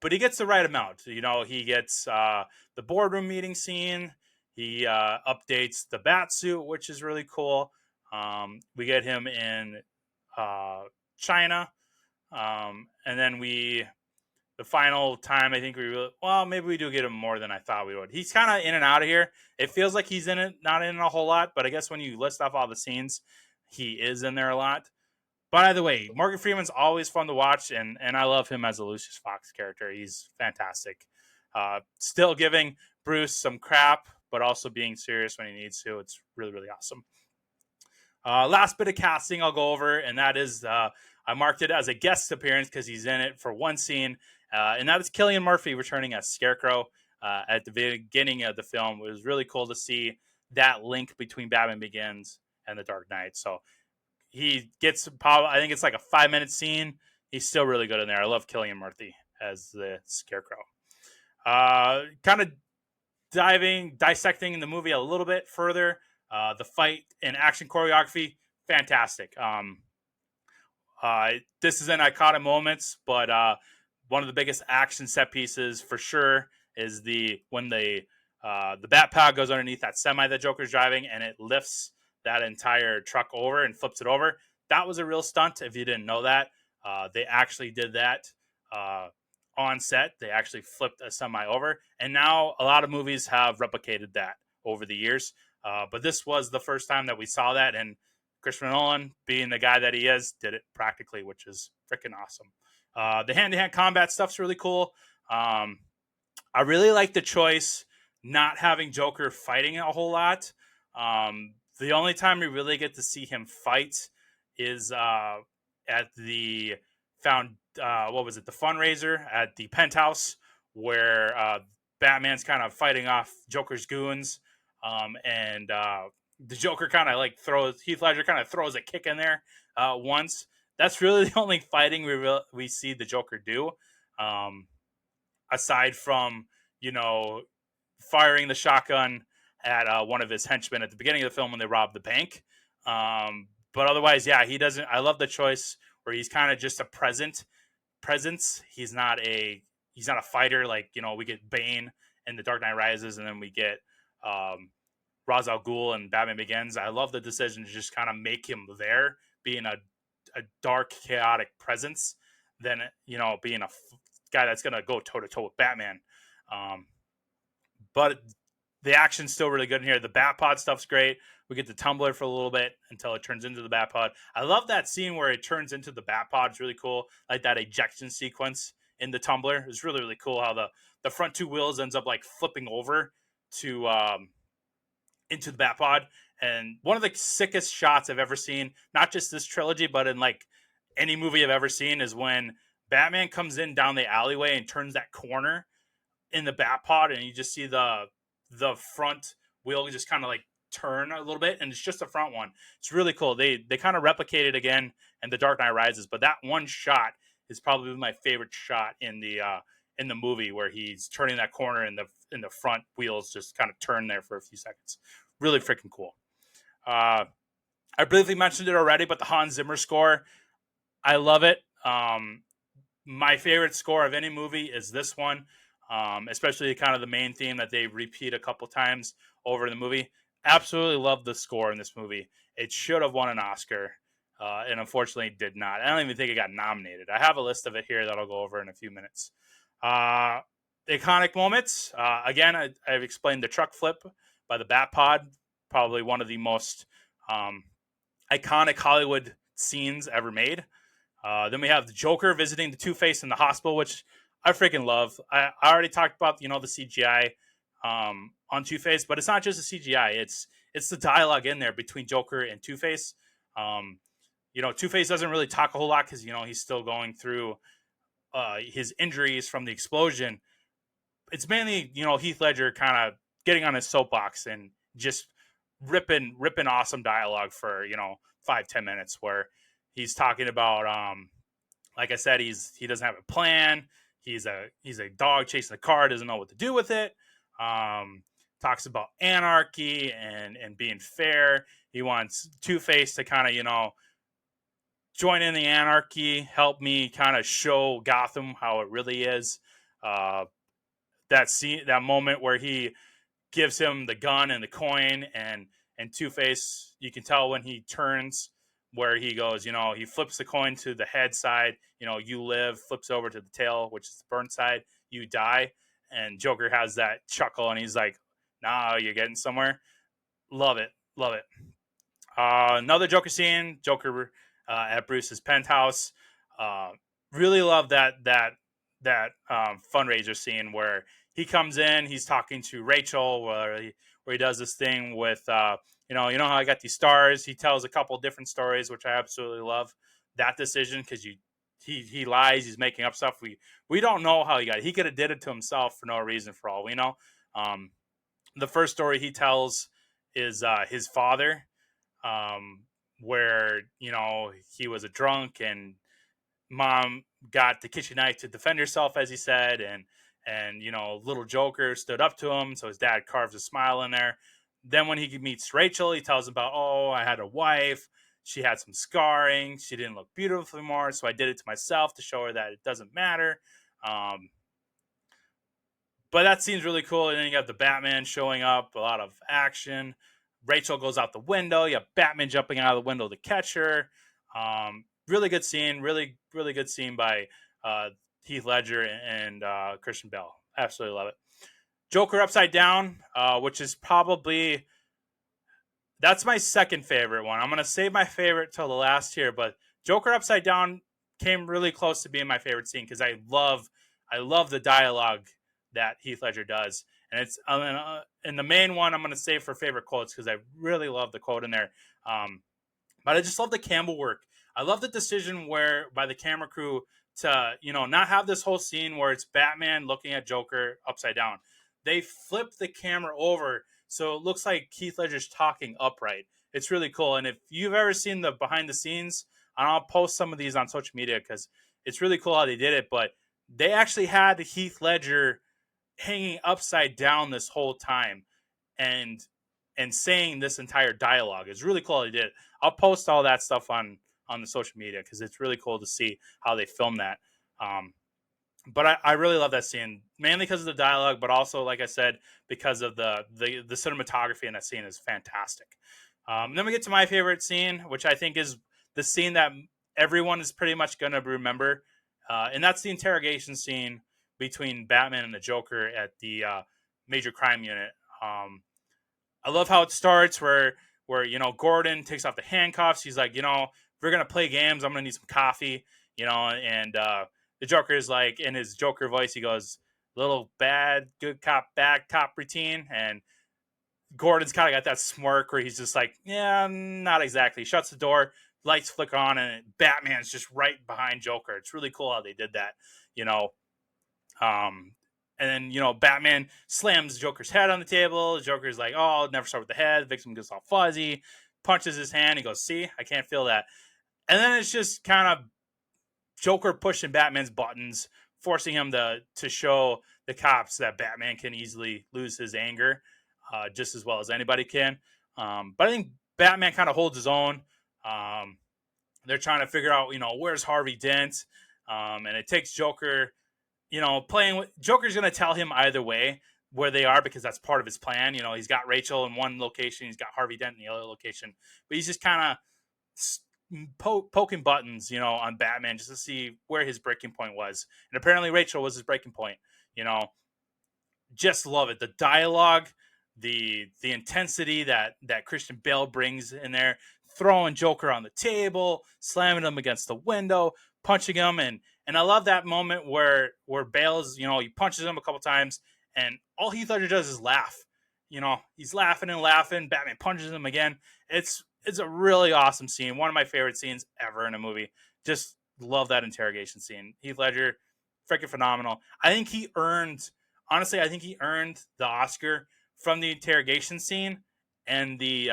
but he gets the right amount. He gets the boardroom meeting scene. He updates the bat suit, which is really cool. We get him in China, and then the final time I think maybe we do get him more than I thought we would. He's kind of in and out of here. It feels like he's in it, not in a whole lot, but I guess when you list off all the scenes, he is in there a lot. By the way, Morgan Freeman's always fun to watch, and I love him as a Lucius Fox character. He's fantastic. Still giving Bruce some crap, but also being serious when he needs to. It's really, really awesome. Last bit of casting I'll go over, and that is I marked it as a guest appearance because he's in it for one scene, and that is Cillian Murphy returning as Scarecrow at the beginning of the film. It was really cool to see that link between Batman Begins and The Dark Knight. So he gets I think it's like a 5-minute scene. He's still really good in there. I love Cillian Murphy as the Scarecrow. Kind of dissecting the movie a little bit further. The fight and action choreography, fantastic. This is an iconic moments, but one of the biggest action set pieces for sure is when the bat pad goes underneath that semi that Joker's driving, and it lifts that entire truck over and flips it over. That was a real stunt. If you didn't know that, they actually did that on set. They actually flipped a semi over, and now a lot of movies have replicated that over the years. But this was the first time that we saw that, and Christopher Nolan, being the guy that he is, did it practically, which is freaking awesome. The hand-to-hand combat stuff's really cool. I really like the choice not having Joker fighting a whole lot. The only time we really get to see him fight is at the the fundraiser at the penthouse, where Batman's kind of fighting off Joker's goons, and the Joker kind of like Heath Ledger kind of throws a kick in there once. That's really the only fighting we see the Joker do, aside from firing the shotgun at one of his henchmen at the beginning of the film when they robbed the bank. But otherwise, yeah, he doesn't. I love the choice where he's kind of just a presence. He's not a fighter like we get Bane in The Dark Knight Rises, and then we get Ra's al Ghul and Batman Begins. I love the decision to just kind of make him there, being a dark, chaotic presence, than being a guy that's gonna go toe to toe with Batman. But the action's still really good in here. The Batpod stuff's great. We get the tumbler for a little bit until it turns into the Batpod. I love that scene where it turns into the Batpod. It's really cool. Like that ejection sequence in the tumbler. It's really, really cool how the front two wheels ends up like flipping over to into the Batpod. And one of the sickest shots I've ever seen, not just this trilogy, but in like any movie I've ever seen, is when Batman comes in down the alleyway and turns that corner in the Batpod, and you just see the front wheel just kind of like turn a little bit, and it's just the front one. It's really cool. They kind of replicate it again in The Dark Knight Rises, but that one shot is probably my favorite shot in the movie, where he's turning that corner and the front wheels just kind of turn there for a few seconds. Really freaking cool. I briefly mentioned it already, but the Hans Zimmer score, I love it. My favorite score of any movie is this one. Especially kind of the main theme that they repeat a couple times over in the movie. Absolutely love the score in this movie. It should have won an Oscar, and unfortunately did not. I don't even think it got nominated. I have a list of it here that I'll go over in a few minutes. Iconic moments. Again, I've explained the truck flip by the Batpod, probably one of the most iconic Hollywood scenes ever made. Then we have the Joker visiting the Two-Face in the hospital, which I freaking love. I already talked about the CGI on Two Face, but it's not just the CGI. It's the dialogue in there between Joker and Two Face. Um, Two Face doesn't really talk a whole lot because he's still going through his injuries from the explosion. It's mainly Heath Ledger kind of getting on his soapbox and just ripping awesome dialogue for 5-10 minutes where he's talking about like I said, he doesn't have a plan. He's a dog chasing a car, doesn't know what to do with it. Um, Talks about anarchy and being fair. He wants Two Face to kind of join in the anarchy, help me kind of show Gotham how it really is. Uh, that moment where he gives him the gun and the coin, and Two Face, you can tell when he turns where he goes, he flips the coin to the head side, you live, flips over to the tail, which is the burn side, you die. And Joker has that chuckle and he's like, nah, you're getting somewhere. Love it. Love it. Another Joker scene, Joker at Bruce's penthouse. Uh, really love that fundraiser scene where he comes in, he's talking to Rachel, where he does this thing with how I got these stars. He tells a couple different stories, which I absolutely love. That decision because he lies, he's making up stuff. We don't know how he got it. He could have did it to himself for no reason, for all we know. Um, the first story he tells is his father, um, where he was a drunk and mom got the kitchen knife to defend herself, as he said, and little Joker stood up to him, so his dad carves a smile in there. Then when he meets Rachel, he tells him about, oh, I had a wife, she had some scarring, she didn't look beautiful anymore, so I did it to myself to show her that it doesn't matter. But that scene's really cool. And then you got the Batman showing up, a lot of action. Rachel goes out the window. You have Batman jumping out of the window to catch her. Really good scene. Really, really good scene by Heath Ledger and Christian Bale. Absolutely love it. Joker Upside Down, which is probably that's my second favorite one. I'm gonna save my favorite till the last here, but Joker Upside Down came really close to being my favorite scene because I love the dialogue that Heath Ledger does, and it's and the main one I'm gonna save for favorite quotes because I really love the quote in there. But I just love the camera work. I love the decision where by the camera crew to not have this whole scene where it's Batman looking at Joker upside down. They flip the camera over so it looks like Heath Ledger's talking upright. It's really cool. And if you've ever seen the behind the scenes, and I'll post some of these on social media because it's really cool how they did it. But they actually had Heath Ledger hanging upside down this whole time and saying this entire dialogue. It's really cool how they did it. I'll post all that stuff on the social media because it's really cool to see how they filmed that. But I really love that scene, mainly because of the dialogue, but also, like I said, because of the cinematography in that scene is fantastic. Then we get to my favorite scene, which I think is the scene that everyone is pretty much going to remember, and that's the interrogation scene between Batman and the Joker at the major crime unit. I love how it starts where Gordon takes off the handcuffs. He's like, if we're gonna play games, I'm gonna need some coffee, and the Joker is like in his Joker voice, he goes, little good cop, bad cop routine. And Gordon's kind of got that smirk where he's just like, yeah, not exactly. He shuts the door, lights flicker on, and Batman's just right behind Joker. It's really cool how they did that, you know. Um, and then, Batman slams Joker's head on the table. Joker's like, oh, I'll never start with the head. The victim gets all fuzzy, punches his hand. He goes, see, I can't feel that. And then it's just kind of Joker pushing Batman's buttons, forcing him to show the cops that Batman can easily lose his anger just as well as anybody can. But I think Batman kind of holds his own. They're trying to figure out, where's Harvey Dent? And it takes Joker, playing with Joker's going to tell him either way where they are because that's part of his plan. He's got Rachel in one location, he's got Harvey Dent in the other location, but he's just kind of poking buttons, on Batman just to see where his breaking point was. And apparently Rachel was his breaking point. Just love it. The dialogue, the intensity that Christian Bale brings in there, throwing Joker on the table, slamming him against the window, punching him, and And I love that moment where Bale's, he punches him a couple times, and all Heath Ledger does is laugh. He's laughing and laughing. Batman punches him again. It's a really awesome scene. One of my favorite scenes ever in a movie. Just love that interrogation scene. Heath Ledger, freaking phenomenal. I think he earned the Oscar from the interrogation scene and the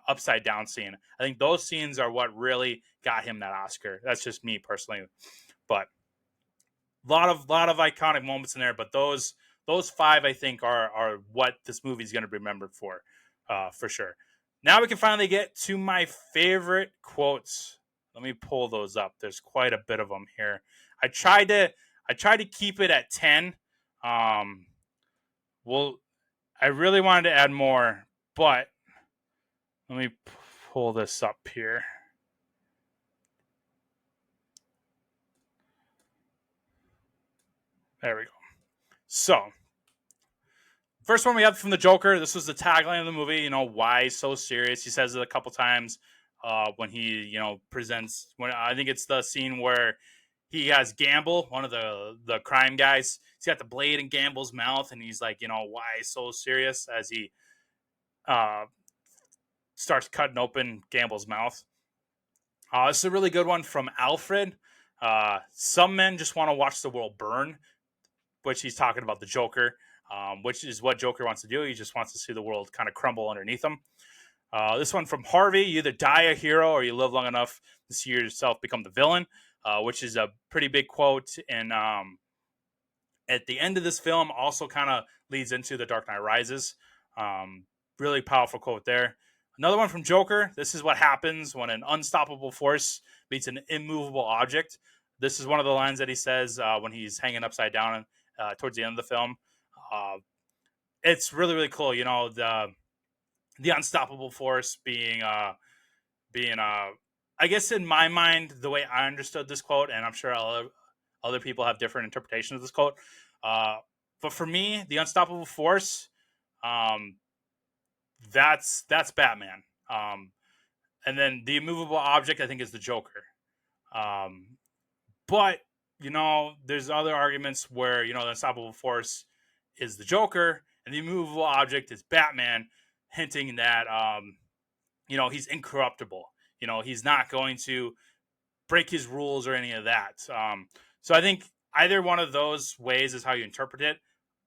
upside down scene. I think those scenes are what really got him that Oscar. That's just me personally, but lot of iconic moments in there. But those five I think are what this movie is going to be remembered for sure. Now we can finally get to my favorite quotes. Let me pull those up. There's quite a bit of them here. I tried to keep it at 10. Well, I really wanted to add more, but let me pull this up here. There we go. So, first one we have from the Joker. This was the tagline of the movie. Why so serious? He says it a couple times when he, presents. When I think it's the scene where he has Gamble, one of the crime guys. He's got the blade in Gamble's mouth, and he's like, why so serious? As he starts cutting open Gamble's mouth. This is a really good one from Alfred. Some men just want to watch the world burn, which he's talking about the Joker, which is what Joker wants to do. He just wants to see the world kind of crumble underneath him. This one from Harvey: you either die a hero or you live long enough to see yourself become the villain, which is a pretty big quote. And at the end of this film also kind of leads into The Dark Knight Rises. Really powerful quote there. Another one from Joker: this is what happens when an unstoppable force meets an immovable object. This is one of the lines that he says when he's hanging upside down towards the end of the film. It's really, really cool. The unstoppable force being I guess in my mind, the way I understood this quote, and I'm sure other people have different interpretations of this quote. But for me, the unstoppable force, that's Batman. And then the immovable object, I think, is the Joker. But there's other arguments where the unstoppable force is the Joker, and the immovable object is Batman, hinting that he's incorruptible. He's not going to break his rules or any of that. So I think either one of those ways is how you interpret it.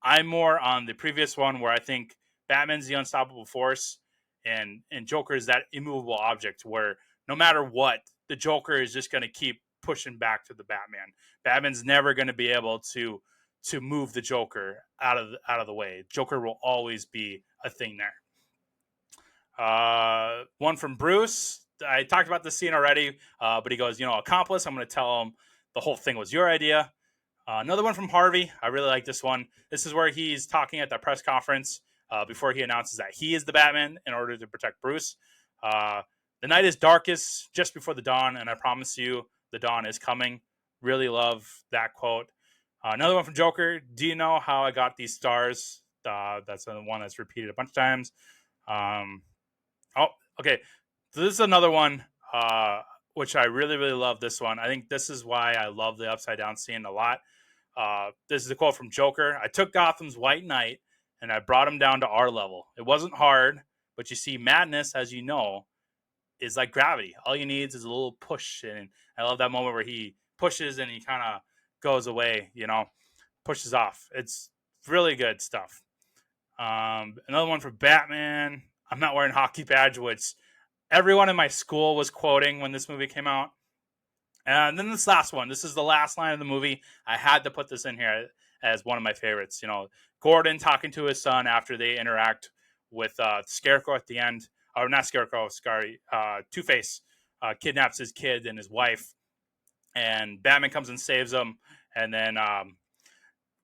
I'm more on the previous one where I think Batman's the unstoppable force and Joker is that immovable object where no matter what, the Joker is just going to keep pushing back to the Batman. Batman's never going to be able to move the Joker out of the way. Joker will always be a thing there. One from Bruce. I talked about this scene already, but he goes, accomplice, I'm going to tell him the whole thing was your idea. Another one from Harvey. I really like this one. This is where he's talking at that press conference before he announces that he is the Batman in order to protect Bruce. The night is darkest just before the dawn, and I promise you the dawn is coming. Really love that quote. Another one from Joker. Do you know how I got these stars? That's the one that's repeated a bunch of times. Okay. So this is another one, which I really, really love this one. I think this is why I love the upside down scene a lot. This is a quote from Joker. I took Gotham's White Knight and I brought him down to our level. It wasn't hard, but you see, madness, as you know, is like gravity. All you need is a little push. And I love that moment where he pushes and he kind of goes away, pushes off. It's really good stuff. Another one for Batman. I'm not wearing hockey badge, which everyone in my school was quoting when this movie came out. And then this last one. This is the last line of the movie. I had to put this in here as one of my favorites. Gordon talking to his son after they interact with Scarecrow at the end. Or not Scarecrow, sorry. Two-Face kidnaps his kid and his wife. And Batman comes and saves them. And then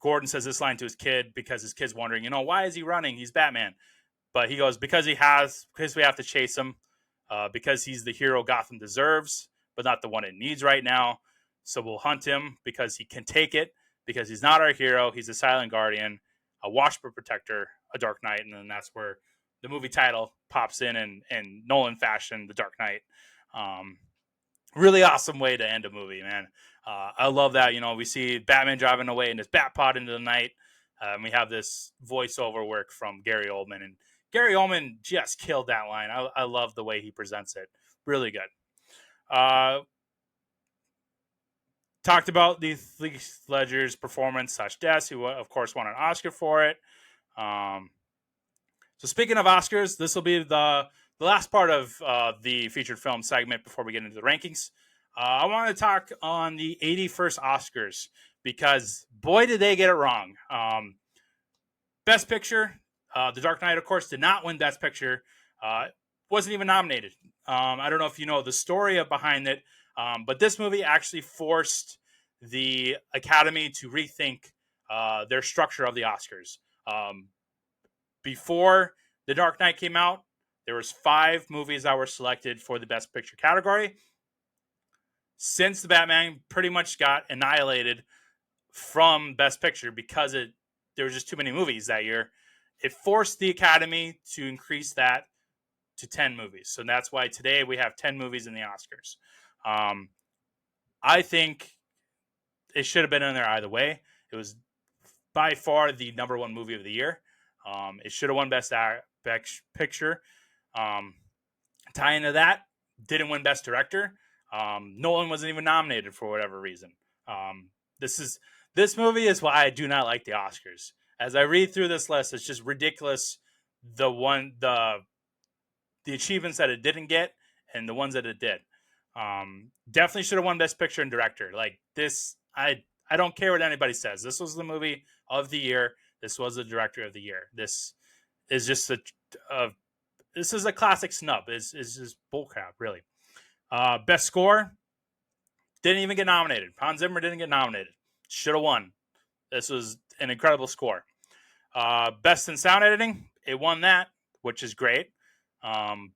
Gordon says this line to his kid because his kid's wondering, why is he running? He's Batman. But he goes, because we have to chase him, because he's the hero Gotham deserves, but not the one it needs right now. So we'll hunt him because he can take it, because he's not our hero. He's a silent guardian, a watchful protector, a Dark Knight. And then that's where the movie title pops in Nolan fashion, The Dark Knight. Really awesome way to end a movie, man. I love that. We see Batman driving away in his Batpod into the night. And we have this voiceover work from Gary Oldman, and Gary Oldman just killed that line. I love the way he presents it. Really good. Talked about the Heath Ledger's performance / death, who of course won an Oscar for it. So speaking of Oscars, this will be the last part of the featured film segment before we get into the rankings. I want to talk on the 81st Oscars because boy did they get it wrong. Best Picture, The Dark Knight, of course, did not win Best Picture. Wasn't even nominated. I don't know if you know the story behind it, but this movie actually forced the Academy to rethink their structure of the Oscars. Before The Dark Knight came out, there was 5 movies that were selected for the Best Picture category. Since the Batman pretty much got annihilated from Best Picture because there was just too many movies that year, it forced the Academy to increase that to 10 movies. So that's why today we have 10 movies in the Oscars. I think it should have been in there either way. It was by far the number 1 movie of the year. It should have won Best Picture. Tying to that, didn't win Best Director. Nolan wasn't even nominated for whatever reason. This movie is why I do not like the Oscars. As I read through this list, it's just ridiculous. The achievements that it didn't get and the ones that it did. Definitely should have won Best Picture and Director. Like this, I don't care what anybody says. This was the movie of the year. This was the director of the year. This is just this is a classic snub. It's just bullcrap, really. Best Score didn't even get nominated. Hans Zimmer didn't get nominated. Should have won. This was an incredible score. Best in Sound Editing, it won that, which is great.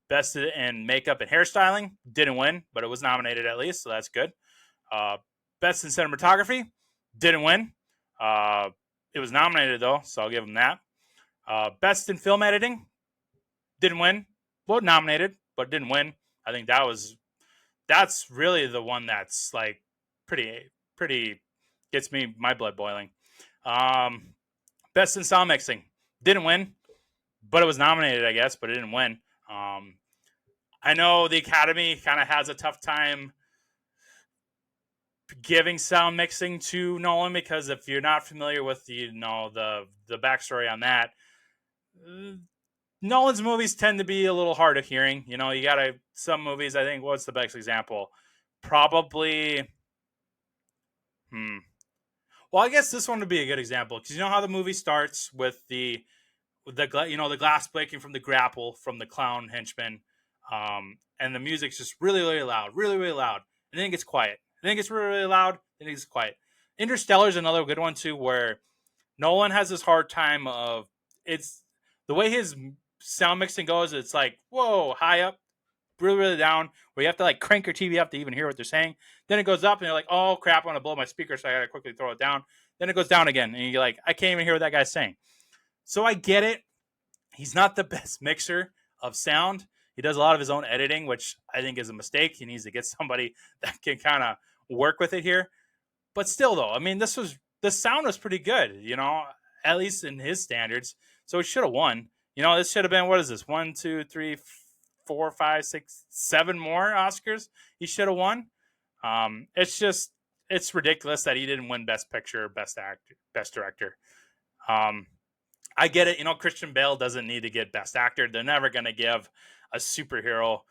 Best in Makeup and Hairstyling, didn't win, but it was nominated at least, so that's good. Best in Cinematography, didn't win. It was nominated, though, so I'll give them that. Best in Film Editing, didn't win. Well, nominated, but didn't win. I think that's really the one that's like pretty gets my blood boiling. Best in Sound Mixing, didn't win, but it was nominated, I guess, but it didn't win. I know the Academy kind of has a tough time giving sound mixing to Nolan because if you're not familiar with the backstory on that, Nolan's movies tend to be a little hard of hearing. You gotta some movies. I think what's the best example? Probably. Well, I guess this one would be a good example because you know how the movie starts with the glass breaking from the grapple from the clown henchman, and the music's just really loud, and then it gets quiet. Then it gets really loud, then it gets quiet. Interstellar is another good one too, where Nolan has this hard time of it's the way his sound mixing goes. It's like whoa, high up, really down, where you have to like crank your TV up to even hear what they're saying. Then it goes up, and you're like, oh crap, I'm gonna blow my speaker, so I gotta quickly throw it down. Then it goes down again, and you're like, I can't even hear what that guy's saying. So I get it. He's not the best mixer of sound. He does a lot of his own editing, which I think is a mistake. He needs to get somebody that can kind of work with it here. But still, though, I mean, the sound was pretty good, at least in his standards. So it should have won. This should have been, what is this? 1, 2, 3, 4, 5, 6, 7 more Oscars he should have won. It's ridiculous that he didn't win Best Picture, Best Actor, Best Director. I get it. Christian Bale doesn't need to get Best Actor. They're never going to give a superhero,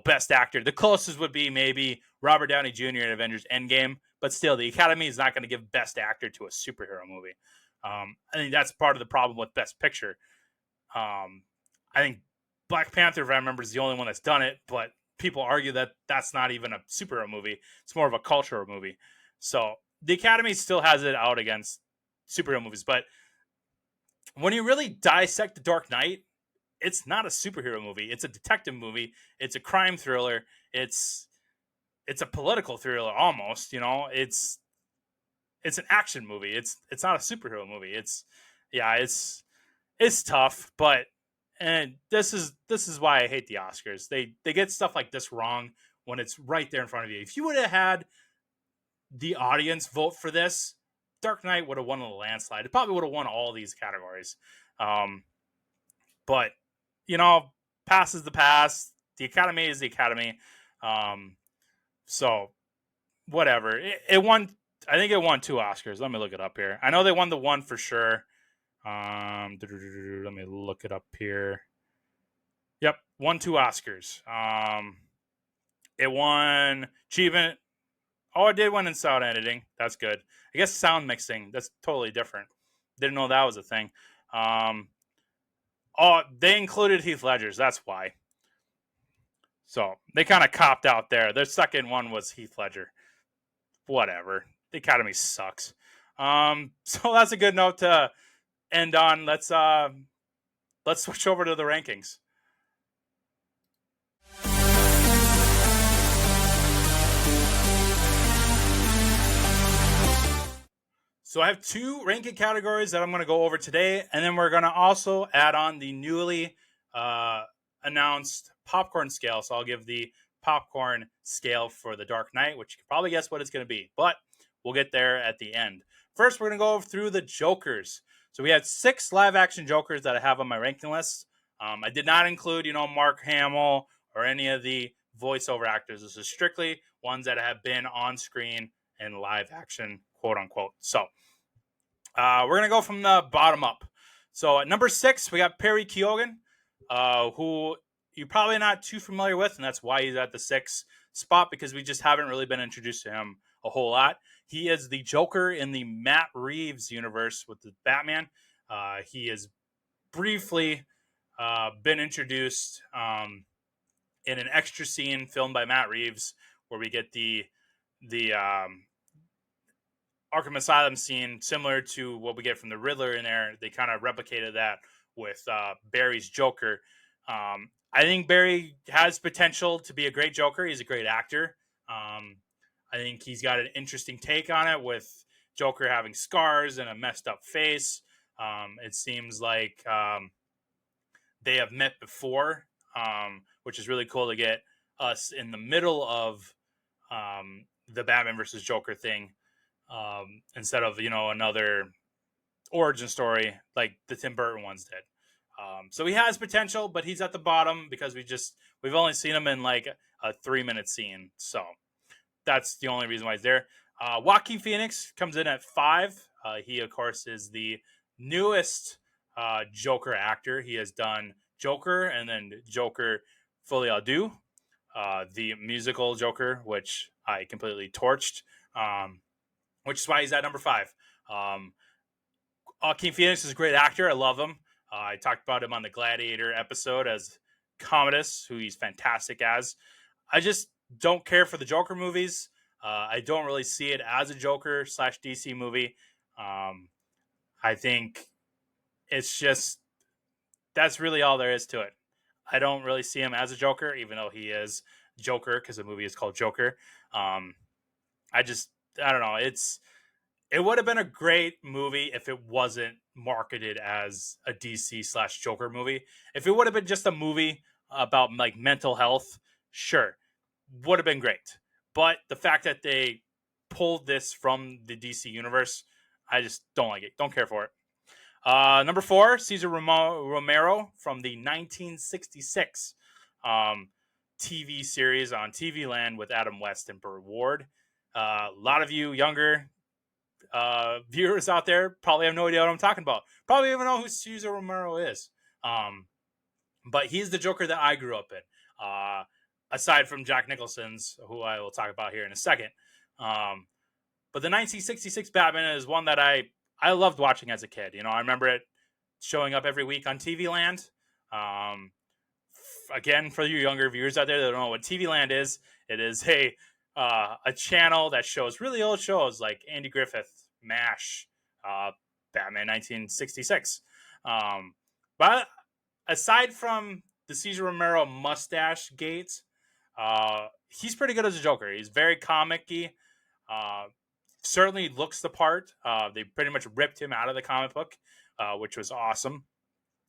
Best Actor. The closest would be maybe Robert Downey Jr. in Avengers Endgame, but still, the Academy is not going to give Best Actor to a superhero movie. I think that's part of the problem with Best Picture. I think Black Panther, if I remember, is the only one that's done it, but people argue that that's not even a superhero movie. It's more of a cultural movie. So the Academy still has it out against superhero movies, but when you really dissect The Dark Knight, it's not a superhero movie. It's a detective movie. It's a crime thriller. It's a political thriller almost. It's an action movie. It's not a superhero movie. It's tough, but and this is why I hate the Oscars. They get stuff like this wrong when it's right there in front of you. If you would have had the audience vote for this, Dark Knight would have won a landslide. It probably would have won all these categories. But, past is the past. The Academy is the Academy. So, whatever. It won. I think it won 2 Oscars. Let me look it up here. I know they won the one for sure. Let me look it up here. Yep, won 2 Oscars. It won achievement. Oh, it did win in sound editing. That's good. I guess sound mixing. That's totally different. Didn't know that was a thing. They included Heath Ledger's. That's why. So they kind of copped out there. Their second one was Heath Ledger. Whatever. The Academy sucks. So that's a good note to end on. Let's switch over to the rankings. So I have 2 ranking categories that I'm going to go over today, and then we're going to also add on the newly announced popcorn scale. So I'll give the popcorn scale for The Dark Knight, which you can probably guess what it's going to be, but we'll get there at the end. First, we're going to go through the Jokers. So we had 6 live-action Jokers that I have on my ranking list. I did not include, Mark Hamill or any of the voiceover actors. This is strictly ones that have been on screen in live action, quote unquote. So we're going to go from the bottom up. So at number 6, we got Perry Keoghan, who you're probably not too familiar with, and that's why he's at the 6th spot, because we just haven't really been introduced to him a whole lot. He is the Joker in the Matt Reeves universe with the Batman. He has briefly been introduced in an extra scene filmed by Matt Reeves, where we get the Arkham Asylum scene, similar to what we get from the Riddler in there. They kind of replicated that with Barry's Joker. I think Barry has potential to be a great Joker. He's a great actor. I think he's got an interesting take on it, with Joker having scars and a messed up face. It seems like they have met before, which is really cool to get us in the middle of the Batman versus Joker thing, instead of, another origin story like the Tim Burton ones did. So he has potential, but he's at the bottom because we've only seen him in like a 3-minute scene. So that's the only reason why he's there. Joaquin Phoenix comes in at 5. He, of course, is the newest Joker actor. He has done Joker and then Joker Folie à Deux, the musical Joker, which I completely torched, which is why he's at number 5. Joaquin Phoenix is a great actor. I love him. I talked about him on the Gladiator episode as Commodus, who he's fantastic as. I just don't care for the Joker movies. I don't really see it as a Joker / DC movie. I think it's just, that's really all there is to it. I don't really see him as a Joker, even though he is Joker, because the movie is called Joker. I don't know. It would have been a great movie if it wasn't marketed as a DC / Joker movie. If it would have been just a movie about like mental health, sure, would have been great. But the fact that they pulled this from the DC universe, I just don't like it. Don't care for it. Number 4, Cesar Romero from the 1966 TV series on TV Land with Adam West and Burt Ward. A lot of you younger viewers out there probably have no idea what I'm talking about. Probably even know who Cesar Romero is. But he's the Joker that I grew up in. Aside from Jack Nicholson's, who I will talk about here in a second. But the 1966 Batman is one that I loved watching as a kid. I remember it showing up every week on TV Land. Again, for you younger viewers out there that don't know what TV Land is, it is a channel that shows really old shows like Andy Griffith, MASH, Batman 1966. But aside from the Cesar Romero mustache gate, he's pretty good as a Joker. He's very comic-y. Certainly looks the part. They pretty much ripped him out of the comic book, which was awesome.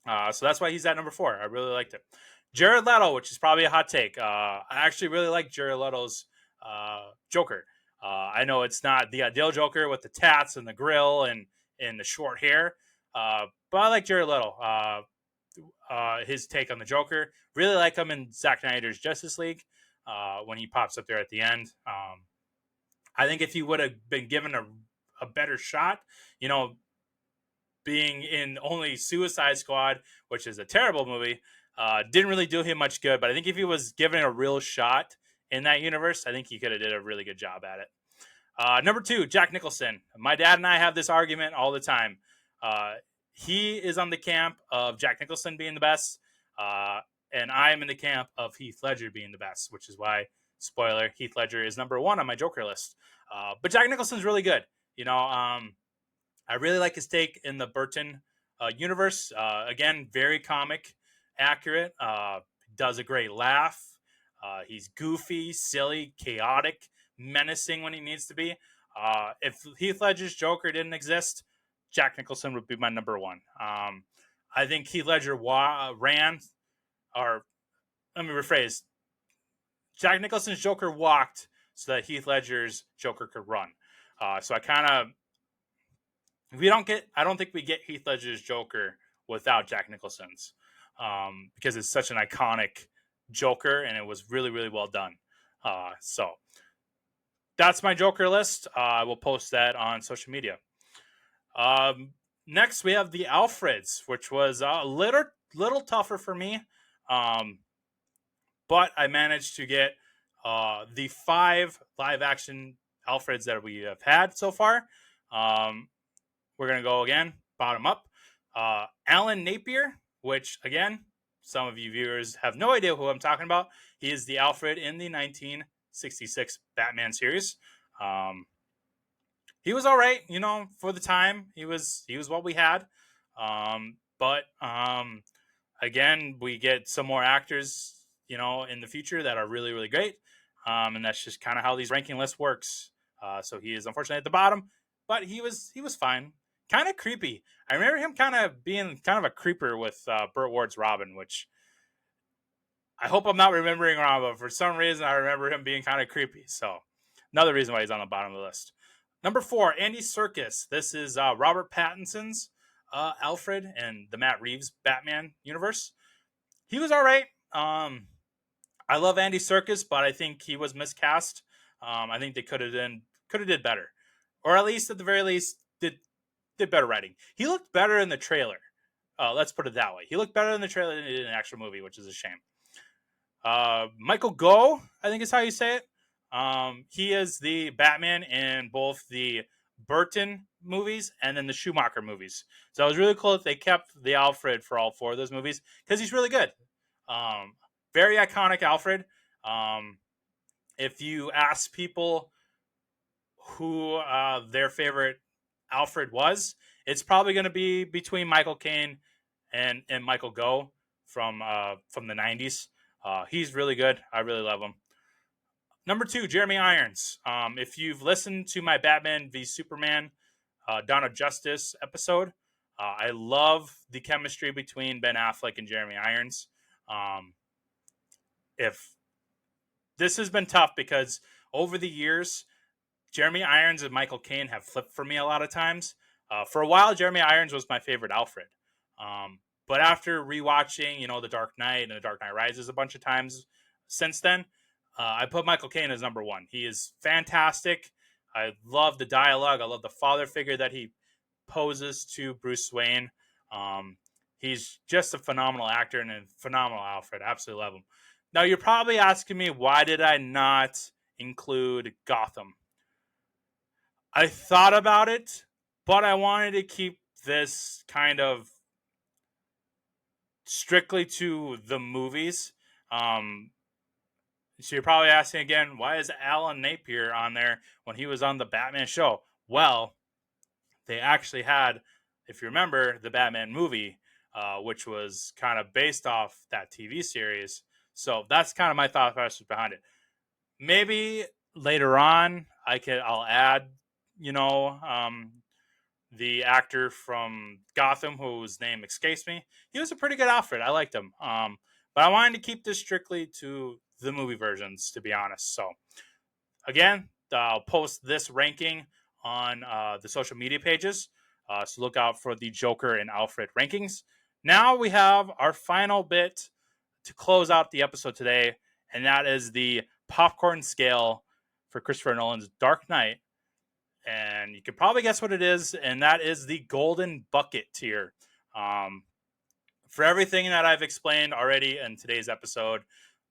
So that's why he's at number 4. I really liked it. Jared Leto, which is probably a hot take. I actually really like Jared Leto's Joker. I know it's not the ideal Joker with the tats and the grill and the short hair, but I like Jared Leto. His take on the Joker. Really like him in Zack Snyder's Justice League when he pops up there at the end. I think if he would have been given a better shot, you know, being in only Suicide Squad, which is a terrible movie, didn't really do him much good. But I think if he was given a real shot in that universe, I think he could have did a really good job at it. Number two, Jack Nicholson. My dad and I have this argument all the time. Uh, he is on the camp of Jack Nicholson being the best, uh, and I am in the camp of Heath Ledger being the best, which is why, spoiler, Heath Ledger is number one on my Joker list. But Jack Nicholson's really good. I really like his take in the Burton universe. Again, very comic accurate. Does a great laugh. He's goofy, silly, chaotic, menacing when he needs to be. If Heath Ledger's Joker didn't exist, Jack Nicholson would be my number one. I think Heath Ledger ran, or let me rephrase, Jack Nicholson's Joker walked so that Heath Ledger's Joker could run. So I don't think we get Heath Ledger's Joker without Jack Nicholson's, because it's such an iconic Joker and it was really, really well done. So that's my Joker list. I will post that on social media. Next, we have the Alfreds, which was a little tougher for me, but I managed to get the 5 live action Alfreds that we have had so far. We're going to go again, bottom up. Alan Napier, which, again, some of you viewers have no idea who I'm talking about. He is the Alfred in the 1966 Batman series. He was all right, for the time. He was what we had. But again, we get some more actors, in the future that are really, really great. And that's just kind of how these ranking lists works. So he is unfortunately at the bottom, but he was fine. Kind of creepy. I remember him kind of being kind of a creeper with Burt Ward's Robin, which I hope I'm not remembering wrong, but for some reason I remember him being kind of creepy. So another reason why he's on the bottom of the list. Number 4, Andy Serkis. This is Robert Pattinson's Alfred in the Matt Reeves Batman universe. He was all right. I love Andy Serkis, but I think he was miscast. I think they could have did better, or at least at the very least did better writing. He looked better in the trailer. Let's put it that way. He looked better in the trailer than he did in the actual movie, which is a shame. Michael Gough, I think is how you say it. He is the Batman in both the Burton movies and then the Schumacher movies. So it was really cool that they kept the Alfred for all 4 of those movies because he's really good. Very iconic Alfred. If you ask people who their favorite Alfred was, it's probably going to be between Michael Caine and Michael Gough from the 90s. He's really good. I really love him. Number 2, Jeremy Irons. If you've listened to my Batman v Superman Dawn of Justice episode, I love the chemistry between Ben Affleck and Jeremy Irons. If this has been tough because over the years, Jeremy Irons and Michael Caine have flipped for me a lot of times. For a while, Jeremy Irons was my favorite Alfred. But after rewatching, The Dark Knight and The Dark Knight Rises a bunch of times since then, I put Michael Caine as number 1. He is fantastic. I love the dialogue. I love the father figure that he poses to Bruce Wayne. He's just a phenomenal actor and a phenomenal Alfred. Absolutely love him. Now, you're probably asking me, why did I not include Gotham? I thought about it, but I wanted to keep this kind of strictly to the movies. So you're probably asking again, why is Alan Napier on there when he was on the Batman show? Well, they actually had, if you remember, the Batman movie, which was kind of based off that TV series. So that's kind of my thought process behind it. Maybe later on I'll add, the actor from Gotham whose name escapes me. He was a pretty good Alfred. I liked him. But I wanted to keep this strictly to the movie versions, to be honest. So again, I'll post this ranking on the social media pages. So look out for the Joker and Alfred rankings. Now we have our final bit to close out the episode today, and that is the popcorn scale for Christopher Nolan's Dark Knight. And you can probably guess what it is, and that is the golden bucket tier. For everything that I've explained already in today's episode,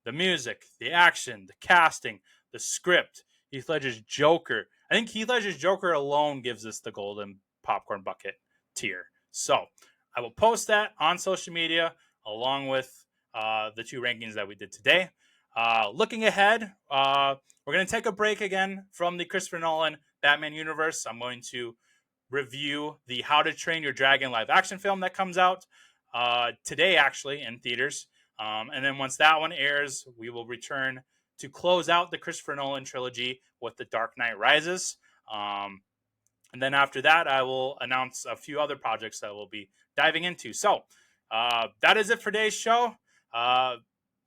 the music, the action, the casting, the script, Heath Ledger's Joker. I think Heath Ledger's Joker alone gives us the golden popcorn bucket tier. So I will post that on social media along with the two rankings that we did today. Looking ahead, we're going to take a break again from the Christopher Nolan Batman universe. I'm going to review the How to Train Your Dragon live action film that comes out today, actually, in theaters. And then once that one airs, we will return to close out the Christopher Nolan trilogy with The Dark Knight Rises. And then after that, I will announce a few other projects that we'll be diving into. So that is it for today's show.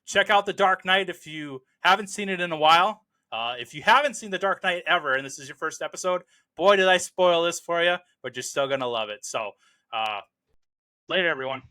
Check out The Dark Knight if you haven't seen it in a while. If you haven't seen The Dark Knight ever, and this is your first episode, boy, did I spoil this for you, but you're still going to love it. So later, everyone.